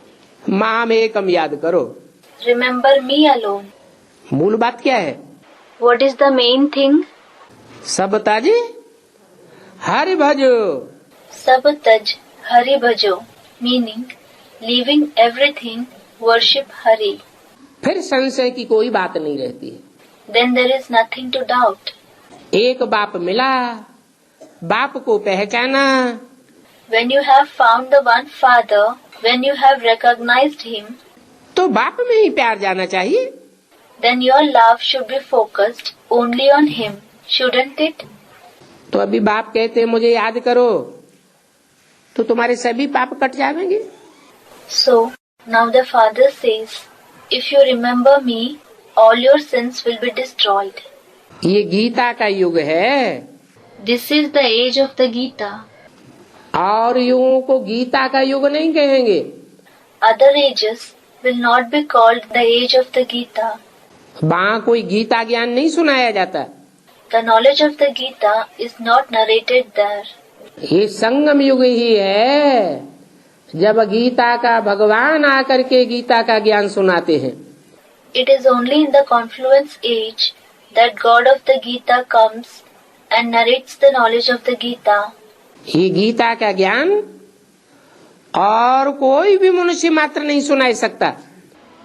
माम एकम याद करो। remember me alone. मूल बात क्या है? What is the main thing? सब ताजे हरि भजो। Sab taj Hari bhajo, meaning leaving everything, worship Hari. फिर संशय की कोई बात नहीं रहती है। Then there is nothing to doubt. एक बाप मिला, बाप को पहचाना, When you have found the one father, when you have recognized him, तो बाप में ही प्यार जाना चाहिए। then your love should be focused only on him, shouldn't it? तो अभी बाप कहते हैं मुझे याद करो, तो तुम्हारे सभी पाप कट जाएंगे। So, now the father says, if you remember me, all your sins will be destroyed. ये गीता का युग है, This is the age of the Gita. और युगों को गीता का युग नहीं कहेंगे। Other ages will not be called the age of the Gita. वहाँ कोई गीता ज्ञान नहीं सुनाया जाता। The knowledge of the Gita is not narrated there. ये संगम युग ही है, जब गीता का भगवान आकर के गीता का ज्ञान सुनाते हैं। It is only in the confluence age that God of the Gita comes and narrates the knowledge of the Gita. ये गीता का ज्ञान और कोई भी मनुष्य मात्र नहीं सुना सकता।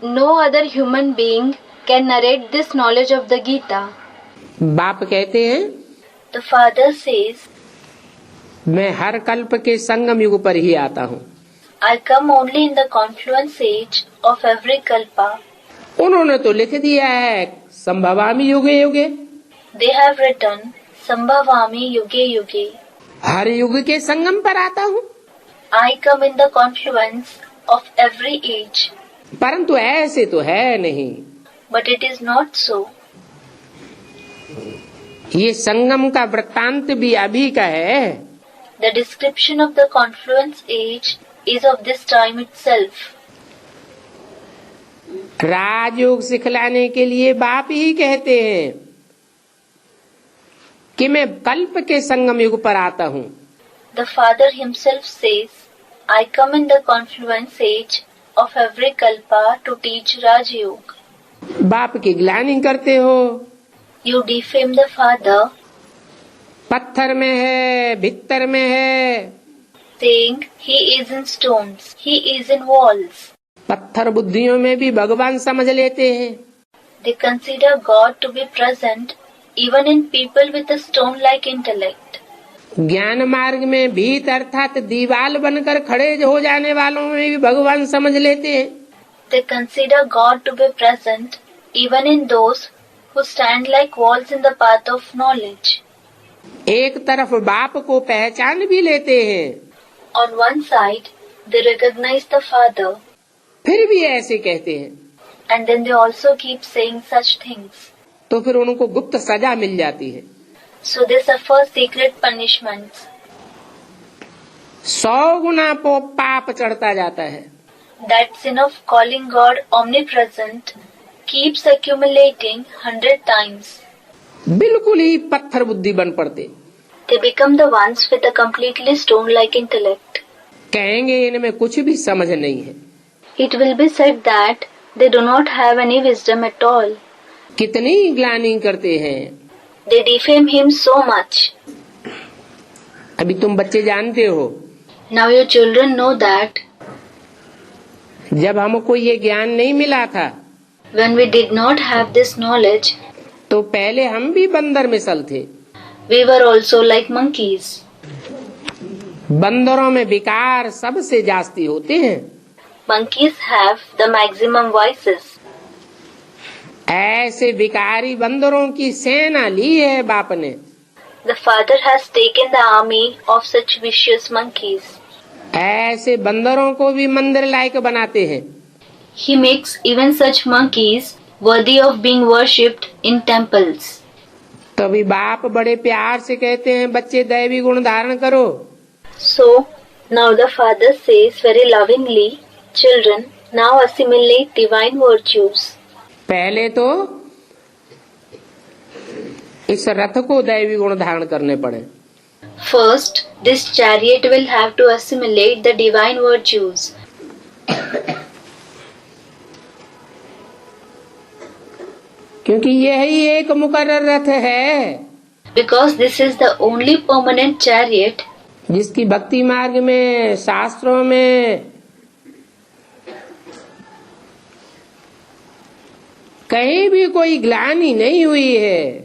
No other human being can narrate this knowledge of the Gita. बाप कहते हैं The father says, मैं हर कल्प के संगम युग पर ही आता हूँ। I come only in the confluence age of every kalpa. उन्होंने तो लिख दिया है संभवामी युगे युगे, They have written Sambhavami Yuge Yuge. हर युग के संगम पर आता हूँ। I come in the confluence of every age. परंतु ऐसे तो है नहीं। But it is not so. ये संगम का वृत्तांत भी अभी का है। The description of the confluence age is of this time itself. राजयोग सिखलाने के लिए बाप ही कहते हैं कि मैं कल्प के संगम युग पर आता हूँ। The father himself says, I come in the confluence age of every kalpa to teach Raj Yoga. बाप की ग्लानि करते हो। You defame the father, पत्थर में है, भित्तर में है। saying he is in stones, he is in walls. पत्थर बुद्धियों में भी भगवान समझ लेते हैं। They consider God to be present even in people with a stone-like intellect. ज्ञान मार्ग में भीत अर्थात दीवाल बनकर खड़े हो जाने वालों में भी भगवान समझ लेते हैं। They consider God to be present even in those who stand like walls in the path of knowledge. एक तरफ बाप को पहचान भी लेते हैं, On one side, they recognize the Father, फिर भी ऐसे कहते हैं, and then they also keep saying such things. तो फिर उनको गुप्त सजा मिल जाती है। So they suffer secret punishments. 100 गुना पाप चढ़ता जाता है। That sin of calling God omnipresent keeps accumulating 100 times. बिल्कुल ही पत्थर बुद्धि बन पड़ते। They become the ones with a completely stone-like intellect. कहेंगे इनमें कुछ भी समझ नहीं है। It will be said that they do not have any wisdom at all. कितनी ग्लानि करते हैं। They defame him so much. अभी तुम बच्चे जानते हो, Now your children know that जब हमको ये ज्ञान नहीं मिला था when we did not have this knowledge, तो पहले हम भी बंदर मिसल थे। we were also like monkeys. बंदरों में विकार सबसे जास्ती होते हैं। Monkeys have the maximum vices. ऐसे विकारी बंदरों की सेना ली है बाप ने। The Father has taken the army of such vicious monkeys. ऐसे बंदरों को भी मंदिर लायक बनाते हैं। He makes even such monkeys worthy of being worshipped in temples. तभी बाप बड़े प्यार से कहते हैं, बच्चे दैवी गुण धारण करो। So now the Father says very lovingly, children, now assimilate divine virtues. पहले तो इस रथ को दैवी गुण धारण करने पड़े। First, this chariot will have to assimilate the divine virtues. क्योंकि यही एक मुकर्रर रथ है, Because this is the only permanent chariot जिसकी भक्ति मार्ग में शास्त्रों में कहीं भी कोई ग्लानि नहीं हुई है।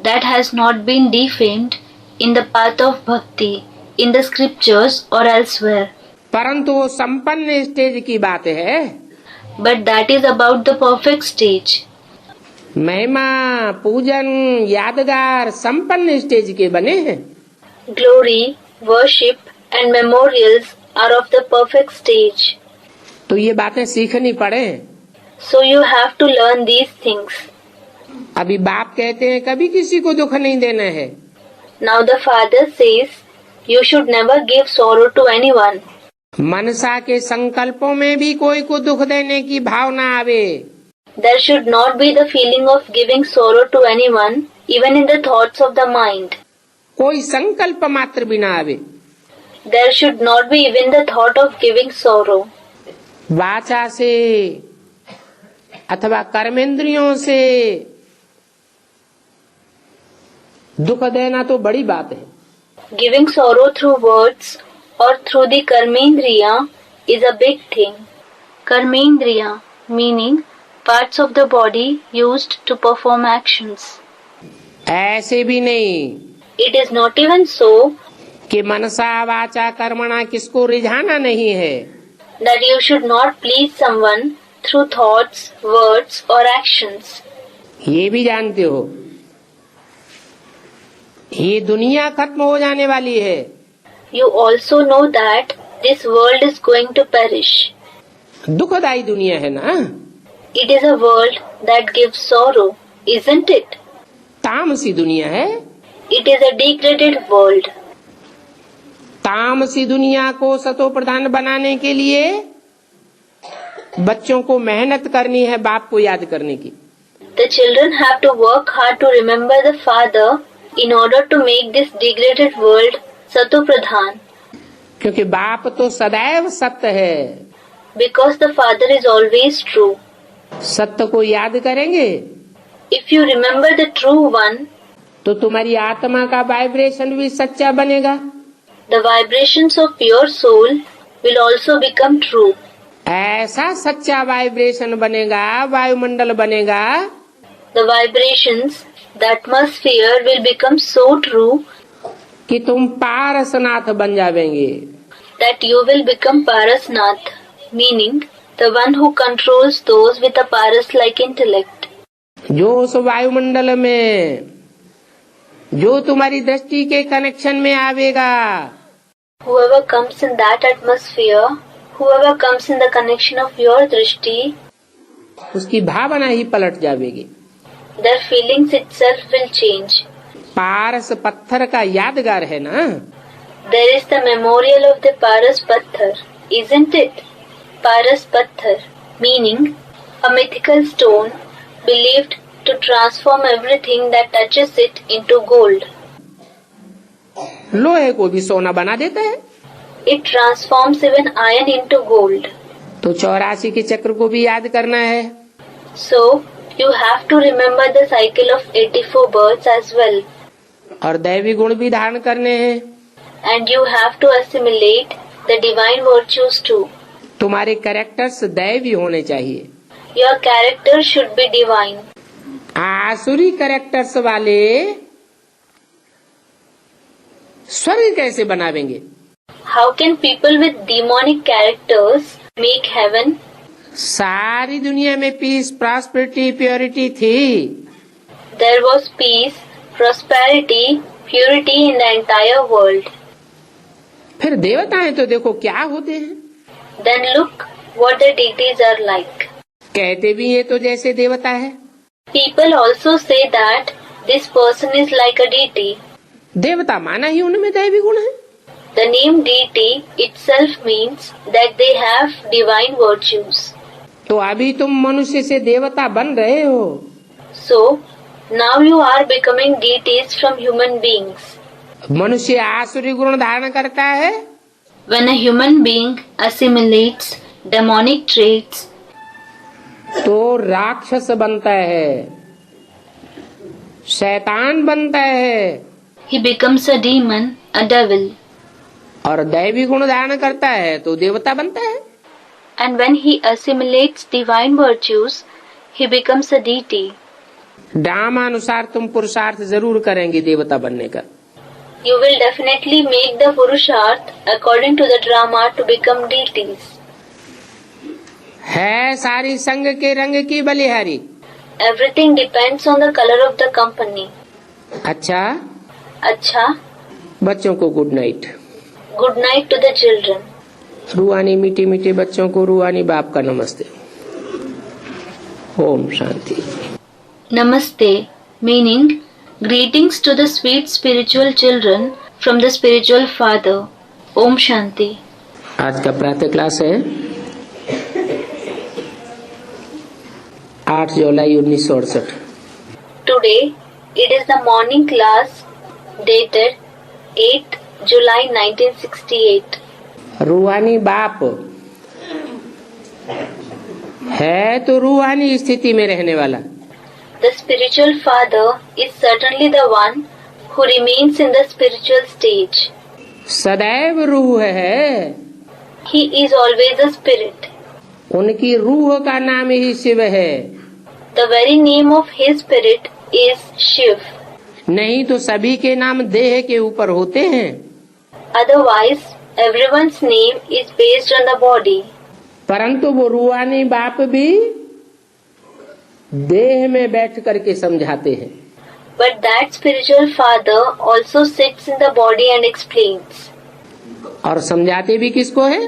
that has not been defamed in the path of bhakti, in the scriptures or elsewhere. परंतु वो संपन्न स्टेज की बात है। But that is about the perfect stage. महिमा पूजन यादगार संपन्न स्टेज के बने हैं। Glory, worship and memorials are of the perfect stage. तो ये बातें सीखनी पड़े। So you have to learn these things. अभी बाप कहते हैं कभी किसी को दुख नहीं देना है। Now the Father says, you should never give sorrow to anyone. मनसा के संकल्पों में भी कोई को दुख देने की भावना आवे। There should not be the feeling of giving sorrow to anyone, even in the thoughts of the mind. कोई संकल्प मात्र भी ना आवे। There should not be even the thought of giving sorrow. वाचा से अथवा कर्मेंद्रियों से दुख देना तो बड़ी बात है। Giving sorrow through words or through the karmendriya is a big thing. Karmendriya meaning parts of the body used to perform actions. ऐसे भी नहीं It is not even so कि मनसा वाचा कर्मणा किसको रिझाना नहीं है। that you should not please someone through thoughts, words or actions. ये भी जानते हो ये दुनिया खत्म हो जाने वाली है। You also know that this world is going to perish. दुखदायी दुनिया है ना। It is a world that gives sorrow, isn't it? तामसी दुनिया है। It is a degraded world. तामसी दुनिया को सतो प्रधान बनाने के लिए बच्चों को मेहनत करनी है बाप को याद करने की। The children have to work hard to remember the Father in order to make this degraded world Sato Pradhan. क्योंकि बाप तो सदैव सत्य है। Because the Father is always true. सत्य को याद करेंगे If you remember the true one, तो तुम्हारी आत्मा का वाइब्रेशन भी सच्चा बनेगा। the vibrations of your soul will also become true. ऐसा सच्चा वाइब्रेशन बनेगा, वायुमंडल बनेगा The vibrations The atmosphere will become so true कि तुम पारसनाथ बन जावेंगे। that you will become Parasnath, meaning the one who controls those with a Paras-like intellect. जो उस वायुमंडल में जो तुम्हारी दृष्टि के कनेक्शन में आवेगा, Whoever comes in that atmosphere, whoever comes in the connection of your drishti, उसकी भावना ही पलट जावेगी। their feelings itself will change. पारस पत्थर का यादगार है ना। There is the memorial of the Paras Patthar, isn't it? Paras Patthar, meaning a mythical stone believed to transform everything that touches it into gold. लोहे को भी सोना बना देता है। It transforms even iron into gold. तो 84 के चक्र को भी याद करना है। So, you have to remember the cycle of 84 births as well. और दैवी गुण भी धारण करने हैं। And you have to assimilate the divine virtues too. तुम्हारे कैरेक्टर्स दैवी होने चाहिए। Your character should be divine. आसुरी कैरेक्टर्स वाले स्वर्ग कैसे बनावेंगे? How can people with demonic characters make heaven? सारी दुनिया में पीस, प्रॉस्पेरिटी, प्योरिटी थी। There was peace, prosperity, purity in the entire world. फिर देवताएं तो देखो क्या होते हैं। Then look what the deities are like. कहते भी ये तो जैसे देवता है। People also say that this person is like a deity. देवता माना ही उनमें दैवी गुण है। The name deity itself means that they have divine virtues. तो अभी तुम मनुष्य से देवता बन रहे हो। So, now you are becoming deities from human beings. मनुष्य आसुरी गुण धारण करता है। When a human being assimilates demonic traits, तो राक्षस बनता है, शैतान बनता है। he becomes a demon, a devil. और दैवी गुण धारण करता है तो देवता बनता है। And when he assimilates divine virtues, he becomes a deity. Drama अनुसार तुम पुरुषार्थ जरूर करेंगे देवता बनने का। You will definitely make the Purusharth according to the drama to become deities. है सारी संग के रंग की बलिहारी। Everything depends on the color of the company. अच्छा, अच्छा, बच्चों को good night. good night to the children. रूहानी मीठी मीठी बच्चों को रूहानी बाप का नमस्ते। Om Shanti. Namaste, meaning greetings to the sweet spiritual children from the spiritual father. Om Shanti. आज का प्रातः क्लास है 8 जुलाई 1968। Today, it is the morning class dated 8th July 1968. रूहानी बाप है तो रूहानी स्थिति में रहने वाला। The spiritual father is certainly the one who remains in the spiritual stage. सदैव रूह है। He is always a spirit. उनकी रूह का नाम ही शिव है। The very name of his spirit is Shiv. नहीं तो सभी के नाम देह के ऊपर होते हैं। Otherwise, everyone's name is based on the body. परंतु वो रूहानी बाप भी देह में बैठ करके समझाते हैं। But that spiritual father also sits in the body and explains. और समझाते भी किसको है?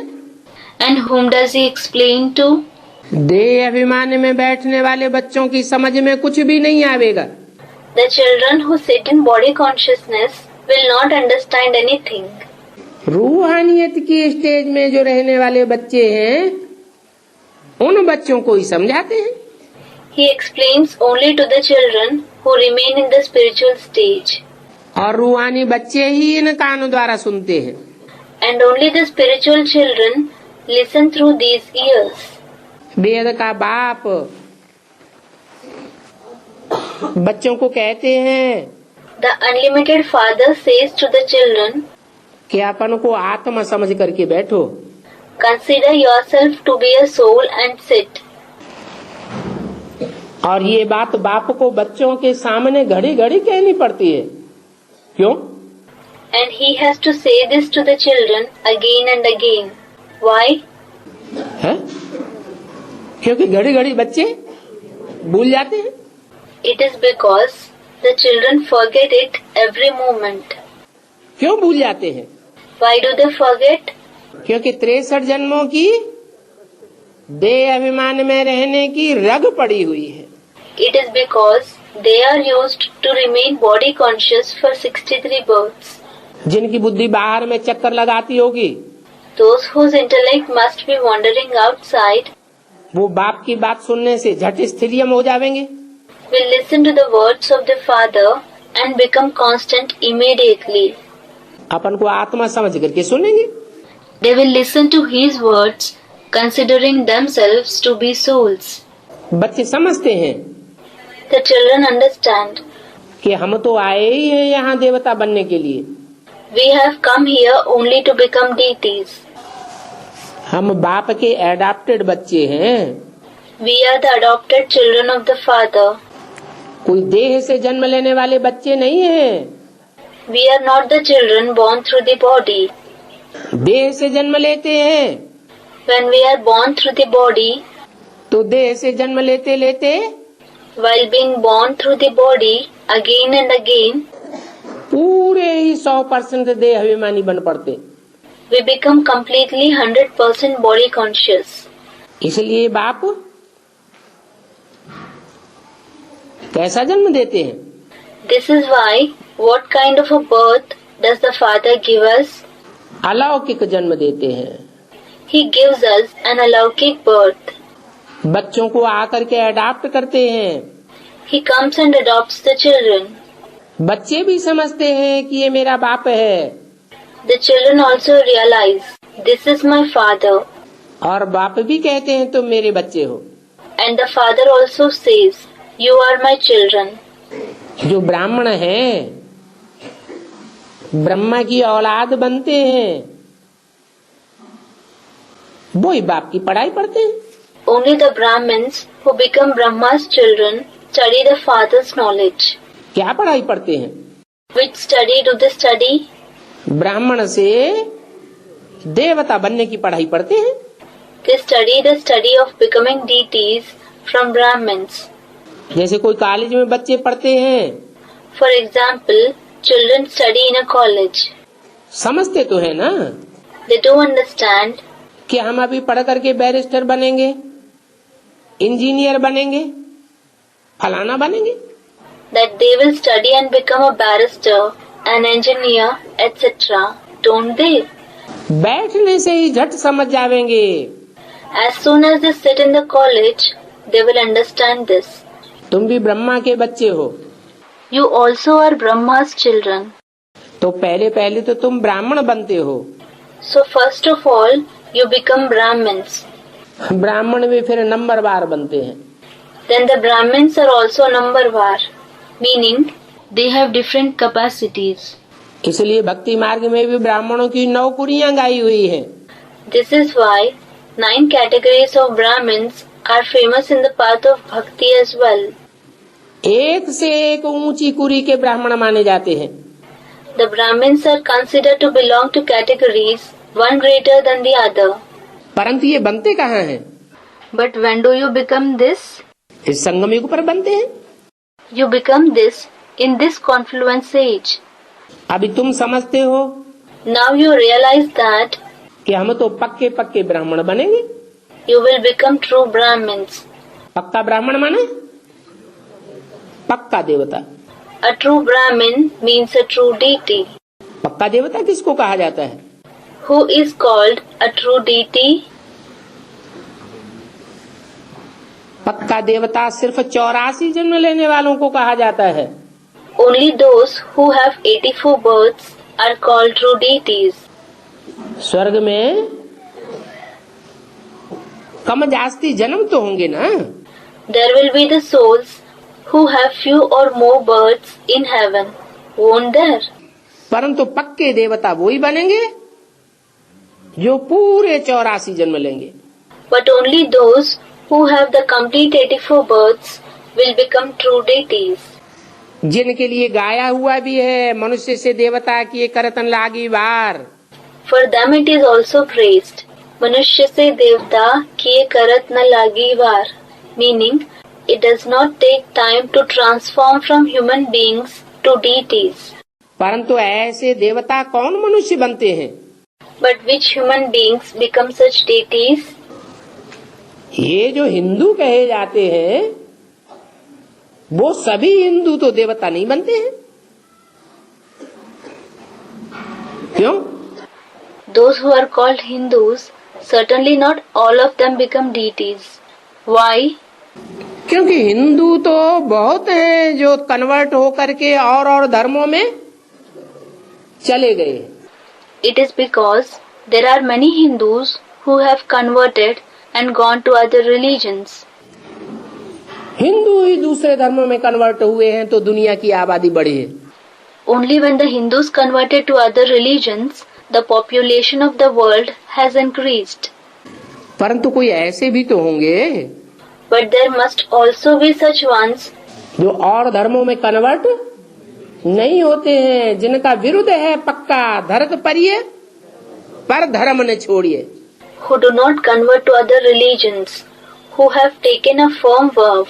And whom does he explain to? देह अभिमान में बैठने वाले बच्चों की समझ में कुछ भी नहीं आवेगा। The children who sit in body consciousness will not understand anything. रूहानियत की स्टेज में जो रहने वाले बच्चे हैं उन बच्चों को ही समझाते हैं। He explains only to the children who remain in the spiritual stage. और रूहानी बच्चे ही इन कानों द्वारा सुनते हैं। And only the spiritual children listen through these ears. वेद का बाप बच्चों को कहते हैं The unlimited father says to the children, कि अपन को आत्मा समझ करके बैठो। consider yourself to be a soul and sit. और ये बात बाप को बच्चों के सामने घड़ी घड़ी कहनी पड़ती है। क्यों? And he has to say this to the children again and again. Why? है? क्योंकि घड़ी घड़ी बच्चे भूल जाते हैं। It is because the children forget it every moment. क्यों भूल जाते हैं? Why do they forget? क्योंकि 63 जन्मों की देह अभिमान में रहने की रग पड़ी हुई है। It is because they are used to remain body conscious for 63 births. जिनकी बुद्धि बाहर में चक्कर लगाती होगी, Those whose intellect must be wandering outside वो बाप की बात सुनने से झट स्थिरियम हो जाएंगे। will listen to the words of the Father and become constant immediately. अपन को आत्मा समझ करके सुनेंगे। They will listen to His words, considering themselves to be souls. बच्चे समझते हैं The children understand. कि हम तो आए ही हैं यहाँ देवता बनने के लिए। We have come here only to become deities. हम बाप के एडाप्टेड बच्चे हैं। We are the adopted children of the Father. कोई देह से जन्म लेने वाले बच्चे नहीं हैं। We are not the children born through the body. देह से जन्म लेते हैं When we are born through the body, तो देह से जन्म लेते लेते while being born through the body again and again, पूरे ही 100% देह अभिमानी बन पड़ते। we become completely 100% body conscious. इसलिए बाप कैसा जन्म देते हैं? This is why, what kind of a birth does the Father give us? अलौकिक जन्म देते हैं। He gives us an alaukik birth. बच्चों को आकर के अडॉप्ट करते हैं। He comes and adopts the children. बच्चे भी समझते हैं कि ये मेरा बाप है। The children also realize, this is my father. और बाप भी कहते हैं तुम मेरे बच्चे हो। And the father also says, you are my children. जो ब्राह्मण हैं, ब्रह्मा की औलाद बनते हैं, वो ही बाप की पढ़ाई पढ़ते हैं। Only the Brahmins who become Brahma's children study the father's knowledge. क्या पढ़ाई पढ़ते हैं? Which study do they study? ब्राह्मण से देवता बनने की पढ़ाई पढ़ते हैं। They study the study of becoming deities from Brahmins. जैसे कोई कॉलेज में बच्चे पढ़ते हैं। For example, children study in a college. समझते तो है ना They do understand कि हम अभी पढ़ करके बैरिस्टर बनेंगे, इंजीनियर बनेंगे, फलाना बनेंगे। that they will study and become a barrister, an engineer, etc. Don't they? बैठने से ही झट समझ जाएंगे। As soon as they sit in the college, they will understand this. तुम भी ब्रह्मा के बच्चे हो। You also are Brahma's children. तो पहले पहले तो तुम ब्राह्मण बनते हो। So first of all, you become Brahmins. ब्राह्मण भी फिर नंबरवार बनते हैं। Then the Brahmins are also numberwar, meaning they have different capacities. इसलिए भक्ति मार्ग में भी ब्राह्मणों की 9 कुरियां गाई हुई हैं। This is why 9 categories of Brahmins are famous in the path of bhakti as well. एक से एक ऊंची कुरी के ब्राह्मण माने जाते हैं। The Brahmins are considered to belong to categories one greater than the other. परंतु ये बनते कहाँ हैं? But when do you become this? इस संगम युग पर बनते हैं। You become this in this confluence age. अभी तुम समझते हो Now you realize that कि हम तो पक्के पक्के ब्राह्मण बनेंगे। you will become true Brahmins. पक्का ब्राह्मण माने पक्का देवता। A true Brahmin means a true deity. पक्का देवता किसको कहा जाता है? Who is called a true deity? पक्का देवता सिर्फ 84 जन्म लेने वालों को कहा जाता है। Only those who have 84 births are called true deities. स्वर्ग में कम जास्ती जन्म तो होंगे ना। There will be the souls who have few or more births in heaven, won't there? परंतु पक्के देवता वही बनेंगे जो पूरे 84 जन्म लेंगे। But only those who have the complete 84 births will become true deities. जिनके लिए गाया हुआ भी है, मनुष्य से देवता किए करतन लागी वार। For them it is also praised. मनुष्य से देवता किए करत न लागी वार. Meaning, it does not take time to transform from human beings to deities. परंतु ऐसे देवता कौन मनुष्य बनते हैं? But which human beings become such deities? ये जो हिंदू कहे जाते हैं, वो सभी हिंदू तो देवता नहीं बनते हैं। क्यों? Those who are called Hindus, certainly not all of them become deities. Why? क्योंकि हिंदू तो बहुत हैं जो कन्वर्ट होकर के और धर्मों में चले गए। It is because there are many Hindus who have converted and gone to other religions. Hindu ही दूसरे धर्मों में कन्वर्ट हुए हैं तो दुनिया की आबादी बढ़ी है। Only when the Hindus converted to other religions, the population of the world has increased. परंतु कोई ऐसे भी तो होंगे But there must also be such ones जो और धर्मों में कन्वर्ट नहीं होते हैं, जिनका विरुद्ध है पक्का धरत परिये पर धर्म न छोड़िए। who do not convert to other religions, who have taken a firm vow,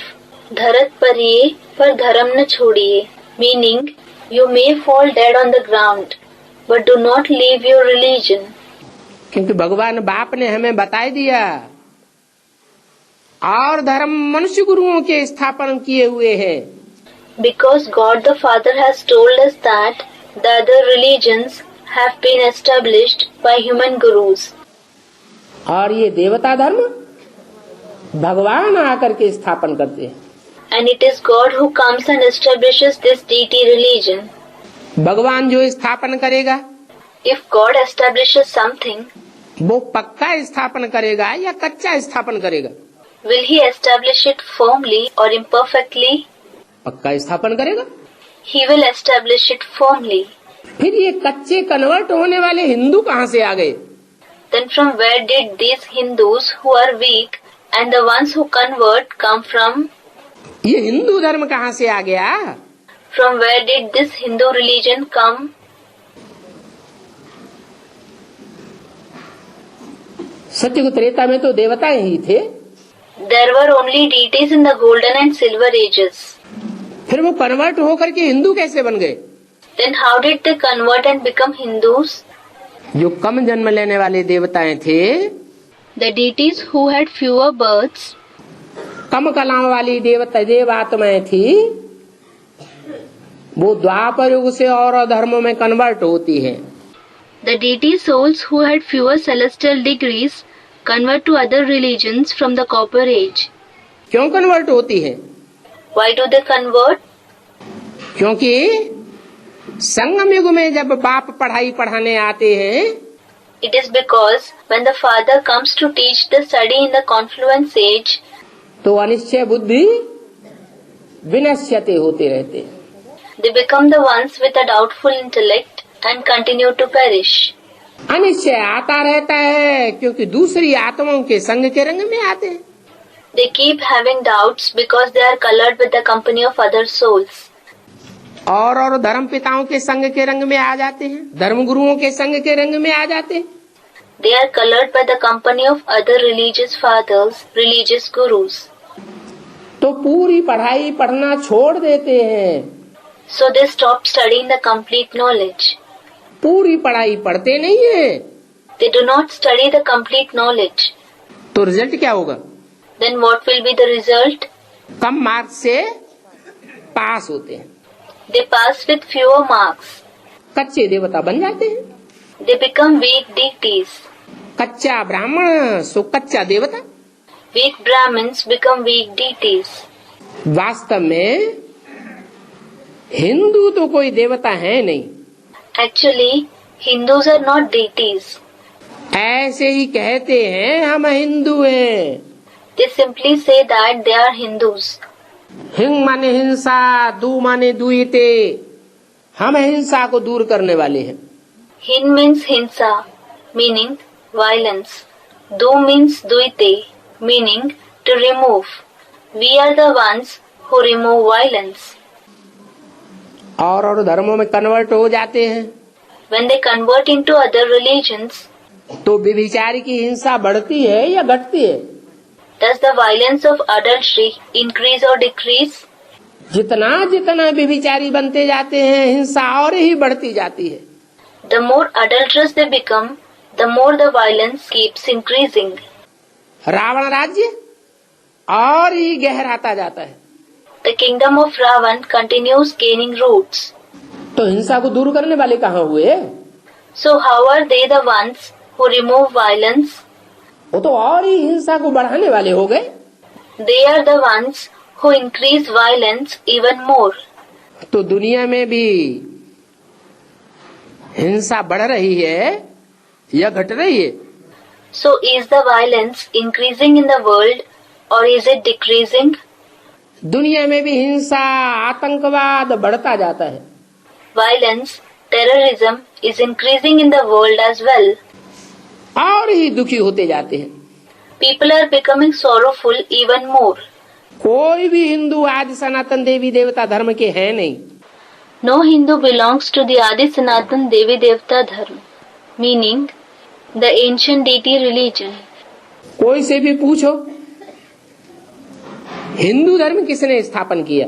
dharat pariye par dharam na chhodiye, meaning you may fall dead on the ground, but do not leave your religion. क्योंकि भगवान बाप ने हमें बता दिया और धर्म मनुष्य गुरुओं के स्थापन किए हुए हैं। Because God the Father has told us that the other religions have been established by human gurus. और ये देवता धर्म भगवान आकर के स्थापन करते हैं। And it is God who comes and establishes this deity religion. भगवान जो स्थापन करेगा, If God establishes something, वो पक्का स्थापन करेगा या कच्चा स्थापन करेगा? will He establish it firmly or imperfectly? पक्का स्थापन करेगा। He will establish it firmly. फिर ये कच्चे कन्वर्ट होने वाले हिंदू कहाँ से आ गए? Then from where did these Hindus who are weak and the ones who convert come from? ये हिंदू धर्म कहाँ से आ गया? From where did this Hindu religion come? सत्ययुग Treta में तो देवता ही थे। There were only deities in the golden and silver ages. फिर वो कन्वर्ट होकर के हिंदू कैसे बन गए? Then how did they convert and become Hindus? जो कम जन्म लेने वाले देवताएं थे, The deities who had fewer births, कम कलाओं वाली देवात्माएं थी, वो द्वापर युग से और धर्मों में कन्वर्ट होती है। the deity souls who had fewer celestial degrees convert to other religions from the copper age. क्यों कन्वर्ट होती है? Why do they convert? क्योंकि संगम युग में जब बाप पढ़ाई पढ़ाने आते हैं, It is because when the father comes to teach the study in the confluence age, तो अनिश्चय बुद्धि विनश्यते होते रहते हैं। they become the ones with a doubtful intellect and continue to perish. Anishchay आता रहता है क्योंकि दूसरी आत्माओं के संग के रंग में आते हैं। They keep having doubts because they are colored with the company of other souls. और धर्म पिताओं के संग के रंग में आ जाते हैं, धर्म गुरुओं के संग के रंग में आ जाते हैं। They are colored by the company of other religious fathers, religious gurus. तो पूरी पढ़ाई पढ़ना छोड़ देते हैं। So they stop studying the complete knowledge. पूरी पढ़ाई पढ़ते नहीं है, They do not study the complete knowledge. तो रिजल्ट क्या होगा? Then what will be the result? Come marks से पास होते हैं, They pass with fewer marks. कच्चे देवता बन जाते हैं। They become weak deities. कच्चा ब्राह्मण सो कच्चा देवता। Weak Brahmins become weak deities. वास्तव में हिंदू तो कोई देवता है नहीं, Actually, Hindus are not deities. ऐसे ही कहते हैं हम हिंदू हैं। They simply say that they are Hindus. हिंग माने हिंसा, दू माने दुईते, हम हिंसा को दूर करने वाले हैं। Hin means hinsa, meaning violence. Du means duite, meaning to remove. We are the ones who remove violence. और धर्मों में कन्वर्ट हो जाते हैं When they convert into other religions, तो व्यभिचार की हिंसा बढ़ती है या घटती है? does the violence of adultery increase or decrease? जितना जितना व्यभिचारी बनते जाते हैं हिंसा और ही बढ़ती जाती है। The more adulterous they become, the more the violence keeps increasing. Ravan राज्य और ही गहराता जाता है। The kingdom of Ravan continues gaining roots. तो हिंसा को दूर करने वाले कहाँ हुए? So how are they the ones who remove violence? वो तो और ही हिंसा को बढ़ाने वाले हो गए। They are the ones who increase violence even more. तो दुनिया में भी हिंसा बढ़ रही है या घट रही है? So is the violence increasing in the world or is it decreasing? दुनिया में भी हिंसा आतंकवाद बढ़ता जाता है। Violence, terrorism is increasing in the world as well. और ही दुखी होते जाते हैं। People are becoming sorrowful even more. कोई भी हिंदू आज सनातन देवी देवता धर्म के हैं नहीं। No Hindu belongs to the Adi Sanatan Devi Devta Dharma, meaning the ancient deity religion. कोई से भी पूछो हिंदू धर्म किसने स्थापन किया?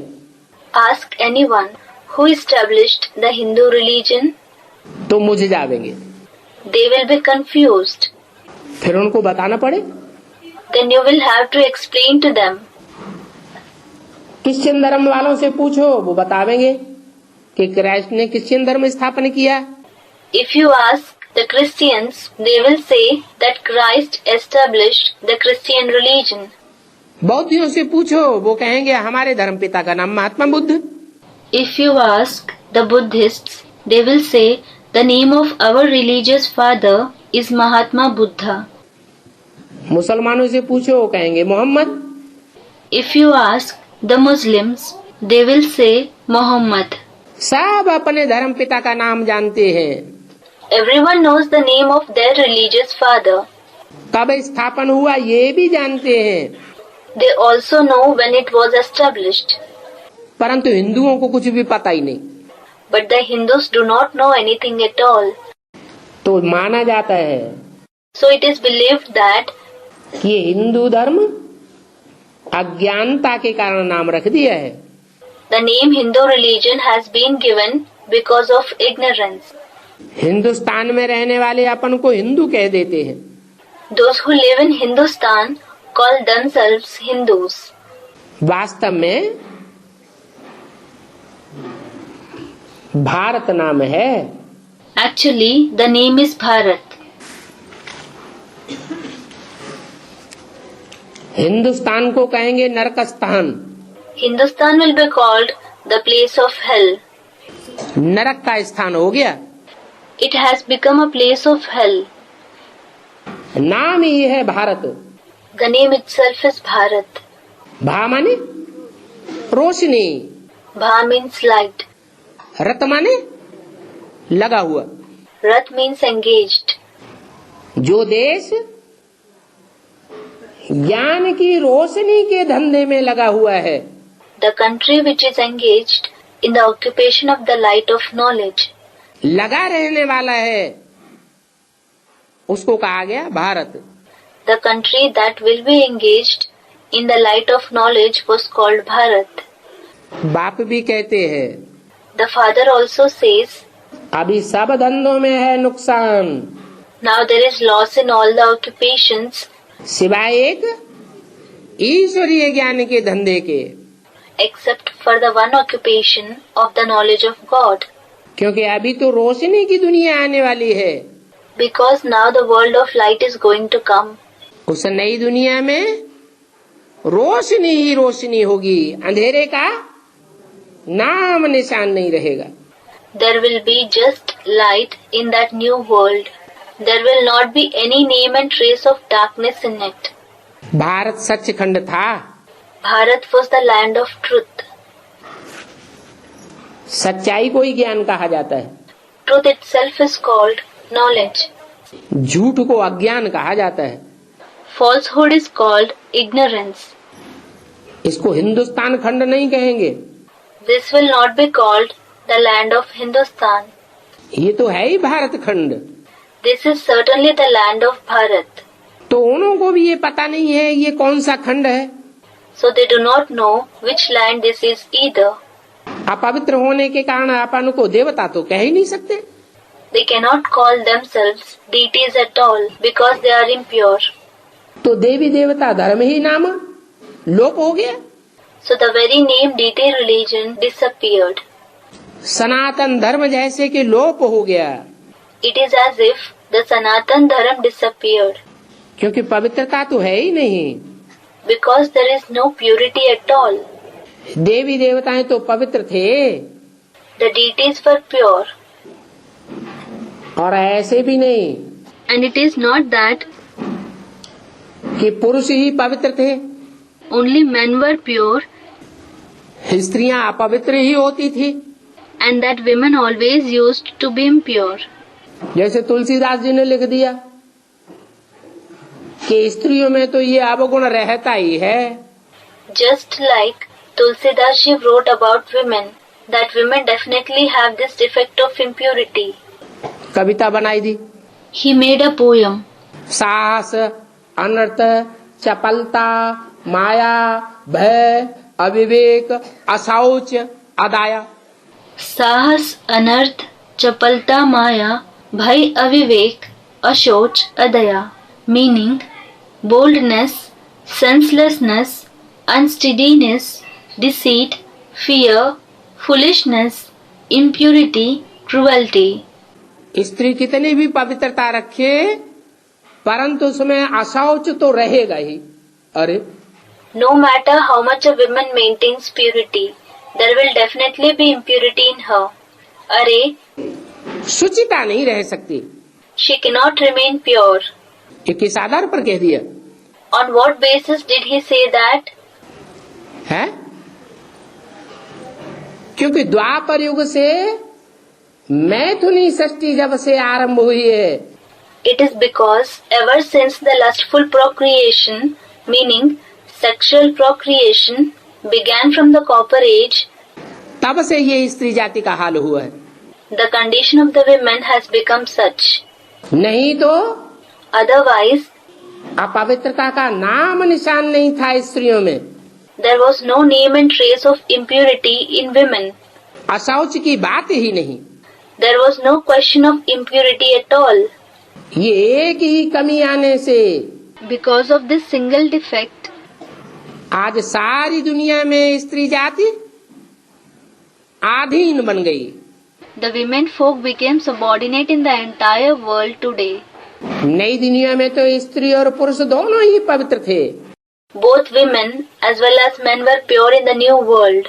Ask anyone who established the Hindu religion, तो मुझे जावेंगे। they will be confused. फिर उनको बताना पड़े। Then you will have to explain to them. Christian धर्म वालों से पूछो, वो बतावेंगे कि क्राइस्ट ने क्रिश्चियन धर्म स्थापन किया। If you ask the Christians, they will say that Christ established the Christian religion. बौद्धियों से पूछो, वो कहेंगे हमारे धर्म पिता का नाम Mahatma Buddha. If you ask the Buddhists, they will say the name of our religious father is Mahatma Buddha. मुसलमानों से पूछो, वो कहेंगे Mohammad. If you ask the Muslims, they will say Muhammad. सब अपने धर्म पिता का नाम जानते हैं। Everyone knows the name of their religious father. कब स्थापन हुआ ये भी जानते हैं। They also know when it was established. परंतु हिंदुओं को कुछ भी पता ही नहीं। But the Hindus do not know anything at all. तो माना जाता है So it is believed that कि ये हिंदू धर्म अज्ञानता के कारण नाम रख दिया है। the name Hindu religion has been given because of ignorance. Hindustan में रहने वाले अपन को हिंदू कह देते हैं। Those who live in Hindustan call themselves Hindus. वास्तव में भारत नाम है। Actually, the name is Bharat. Hindustan को कहेंगे नरकस्तान। Hindustan will be called the place of hell. नरक का स्थान हो गया। It has become a place of hell. नाम ही है Bharat. The name itself is Bharat. भा माने रोशनी, Bha means light. रत माने लगा हुआ। Rat means engaged. जो देश ज्ञान की रोशनी के धंधे में लगा हुआ है, The country which is engaged in the occupation of the light of knowledge. लगा रहने वाला है, उसको कहा गया Bharat. The country that will be engaged in the light of knowledge was called Bharat. बाप भी कहते हैं The father also says, अभी सब धंधों में है नुकसान, now there is loss in all the occupations सिवाय एक ईश्वरीय ज्ञान के धंधे के। except for the one occupation of the knowledge of God. क्योंकि अभी तो रोशनी की दुनिया आने वाली है। Because now the world of light is going to come. उस नई दुनिया में रोशनी ही रोशनी होगी, अंधेरे का नाम निशान नहीं रहेगा। There will be just light in that new world. There will not be any name and trace of darkness in it. Bharat Sachkhand था। Bharat was the land of truth. सच्चाई को ही ज्ञान कहा जाता है। Truth itself is called knowledge. झूठ को अज्ञान कहा जाता है। Falsehood is called ignorance. इसको हिंदुस्तान खंड नहीं कहेंगे। This will not be called the land of Hindustan. ये तो है ही भारत खंड। This is certainly the land of Bharat. तो उन्हों को भी ये पता नहीं है ये कौन सा खंड है। So they do not know which land this is either. अपवित्र होने के कारण अपन को देवता तो कह ही नहीं सकते। They cannot call themselves deities at all because they are impure. तो देवी देवता धर्म ही नाम लोप हो गया। So the very name deity religion disappeared. सनातन धर्म जैसे कि लोप हो गया। It is as if the Sanatan Dharam disappeared क्योंकि पवित्रता तो है ही नहीं। because there is no purity at all. देवी देवताएं तो पवित्र थे The deities were pure. और ऐसे भी नहीं And it is not that कि पुरुष ही पवित्र थे, only men were pure स्त्रियां अपवित्र ही होती थी। and that women always used to be impure. जैसे तुलसीदास जी ने लिख दिया कि स्त्रियों में तो ये अवगुण रहता ही है। Just like Tulsidas ji wrote about women, that women definitely have this defect of impurity. कविता बनाई दी। He made a poem. साहस, अनर्थ, चपलता, माया, भय, अविवेक, अशौच, अदाया। साहस, अनर्थ, चपलता, माया, भय, अविवेक, अशोच, अदया. Meaning, boldness, senselessness, unsteadiness, deceit, fear, foolishness, impurity, cruelty. स्त्री कितनी भी पवित्रता रखे परंतु उसमें अशौच तो रहेगा ही। अरे No matter how much a woman maintains purity, there will definitely be impurity in her. Array, शुचिता नहीं रह सकती। she cannot remain pure. ये किस आधार पर कह दिया On what basis did he say that? है? क्योंकि द्वापर युग से मैथुनी सृष्टि जब से आरंभ हुई है, It is because ever since the lustful procreation, meaning sexual procreation, began from the copper age, तब से ये स्त्री जाति का हाल हुआ है। the condition of the women has become such. नहीं तो Otherwise, अपवित्रता का नाम निशान नहीं था स्त्रियों में। there was no name and trace of impurity in women. अशौच की बात ही नहीं। There was no question of impurity at all. ये एक ही कमी आने से Because of this single defect, आज सारी दुनिया में स्त्री जाति आधीन बन गई। the women folk became subordinate in the entire world today. नई दुनिया में तो स्त्री और पुरुष दोनों ही पवित्र थे, Both women as well as men were pure in the new world.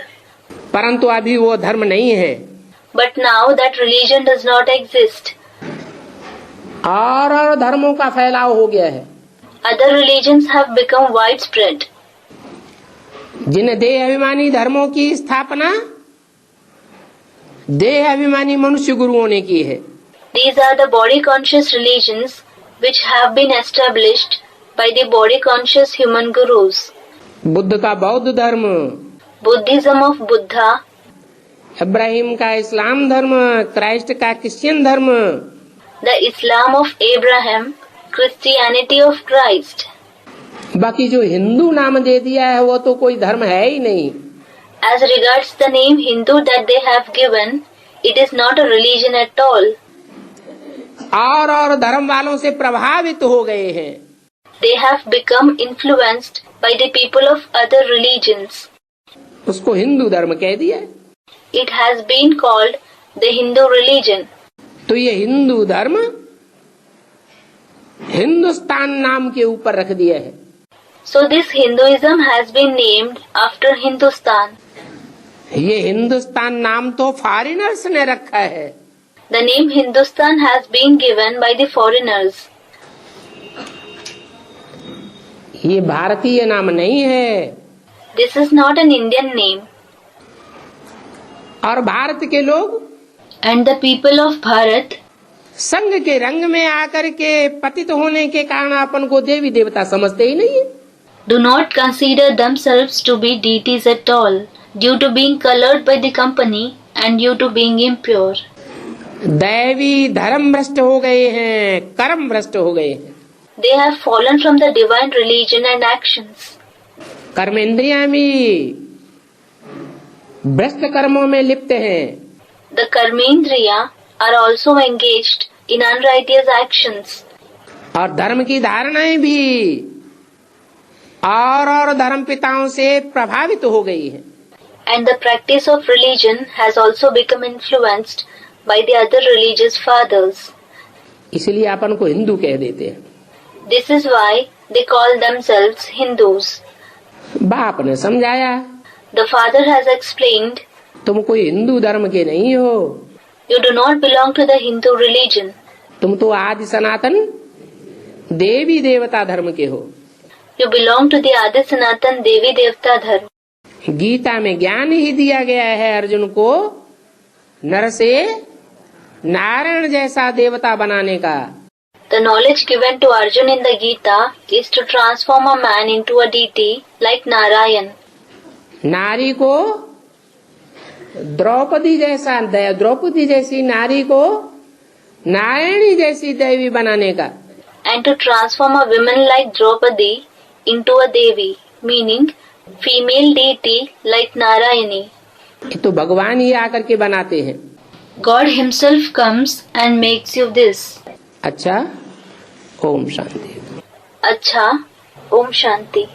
परंतु अभी वो धर्म नहीं है। But now that religion does not exist. और धर्मों का फैलाव हो गया है। Other religions have become widespread. जिन देह अभिमानी धर्मों की स्थापना देह अभिमानी मनुष्य गुरुओं ने की है। These are the body conscious religions which have been established by the body conscious human gurus. Buddha का बौद्ध धर्म, Buddhism of Buddha, इब्राहिम का इस्लाम धर्म, क्राइस्ट का क्रिश्चियन धर्म, the Islam of Abraham, Christianity of Christ. बाकी जो हिंदू नाम दे दिया है वो तो कोई धर्म है ही नहीं। As regards the name Hindu that they have given, it is not a religion at all. और धर्म वालों से प्रभावित हो गए हैं। They have become influenced by the people of other religions. उसको हिंदू धर्म कह दिया। It has been called the Hindu religion. तो ये हिंदू धर्म हिंदुस्तान नाम के ऊपर रख दिया है। So this Hinduism has been named after Hindustan. ये हिंदुस्तान नाम तो फॉरेनर्स ने रखा है। The name Hindustan has been given by the foreigners. ये भारतीय नाम नहीं है। This is not an Indian name. और भारत के लोग And the people of Bharat, संघ के रंग में आकर के पतित होने के कारण अपन को देवी देवता समझते ही नहीं है। do not consider themselves to be deities at all, due to being colored by the company and due to being impure. दैवी धर्म भ्रष्ट हो गए हैं, कर्म भ्रष्ट हो गए हैं। They have fallen from the divine religion and actions. कर्मेंद्रियां भी भ्रष्ट कर्मों में लिप्त हैं। The karmendriya are also engaged in unrighteous actions. और धर्म की धारणाएं भी और धर्म पिताओं से प्रभावित हो गई है। And the practice of religion has also become influenced by the other religious fathers. इसलिए अपन को हिंदू कह देते हैं। This is why they call themselves Hindus. बाप ने समझाया, The father has explained, तुम कोई हिंदू धर्म के नहीं हो, you do not belong to the Hindu religion. तुम तो आदि सनातन देवी देवता धर्म के हो। You belong to the Adi Sanatan Devi Devta Dharma. Gita में ज्ञान ही दिया गया है अर्जुन को नर से नारायण जैसा देवता बनाने का। The knowledge given to Arjuna in the Gita is to transform a man into a deity like Narayan. नारी को द्रौपदी जैसा, द्रौपदी जैसी नारी को नारायणी जैसी देवी बनाने का। And to transform a woman like Draupadi into a Devi, meaning female deity like Narayani. ये तो भगवान ही आकर के बनाते हैं। God himself comes and makes you this. अच्छा, ओम शांति। अच्छा, Om Shanti.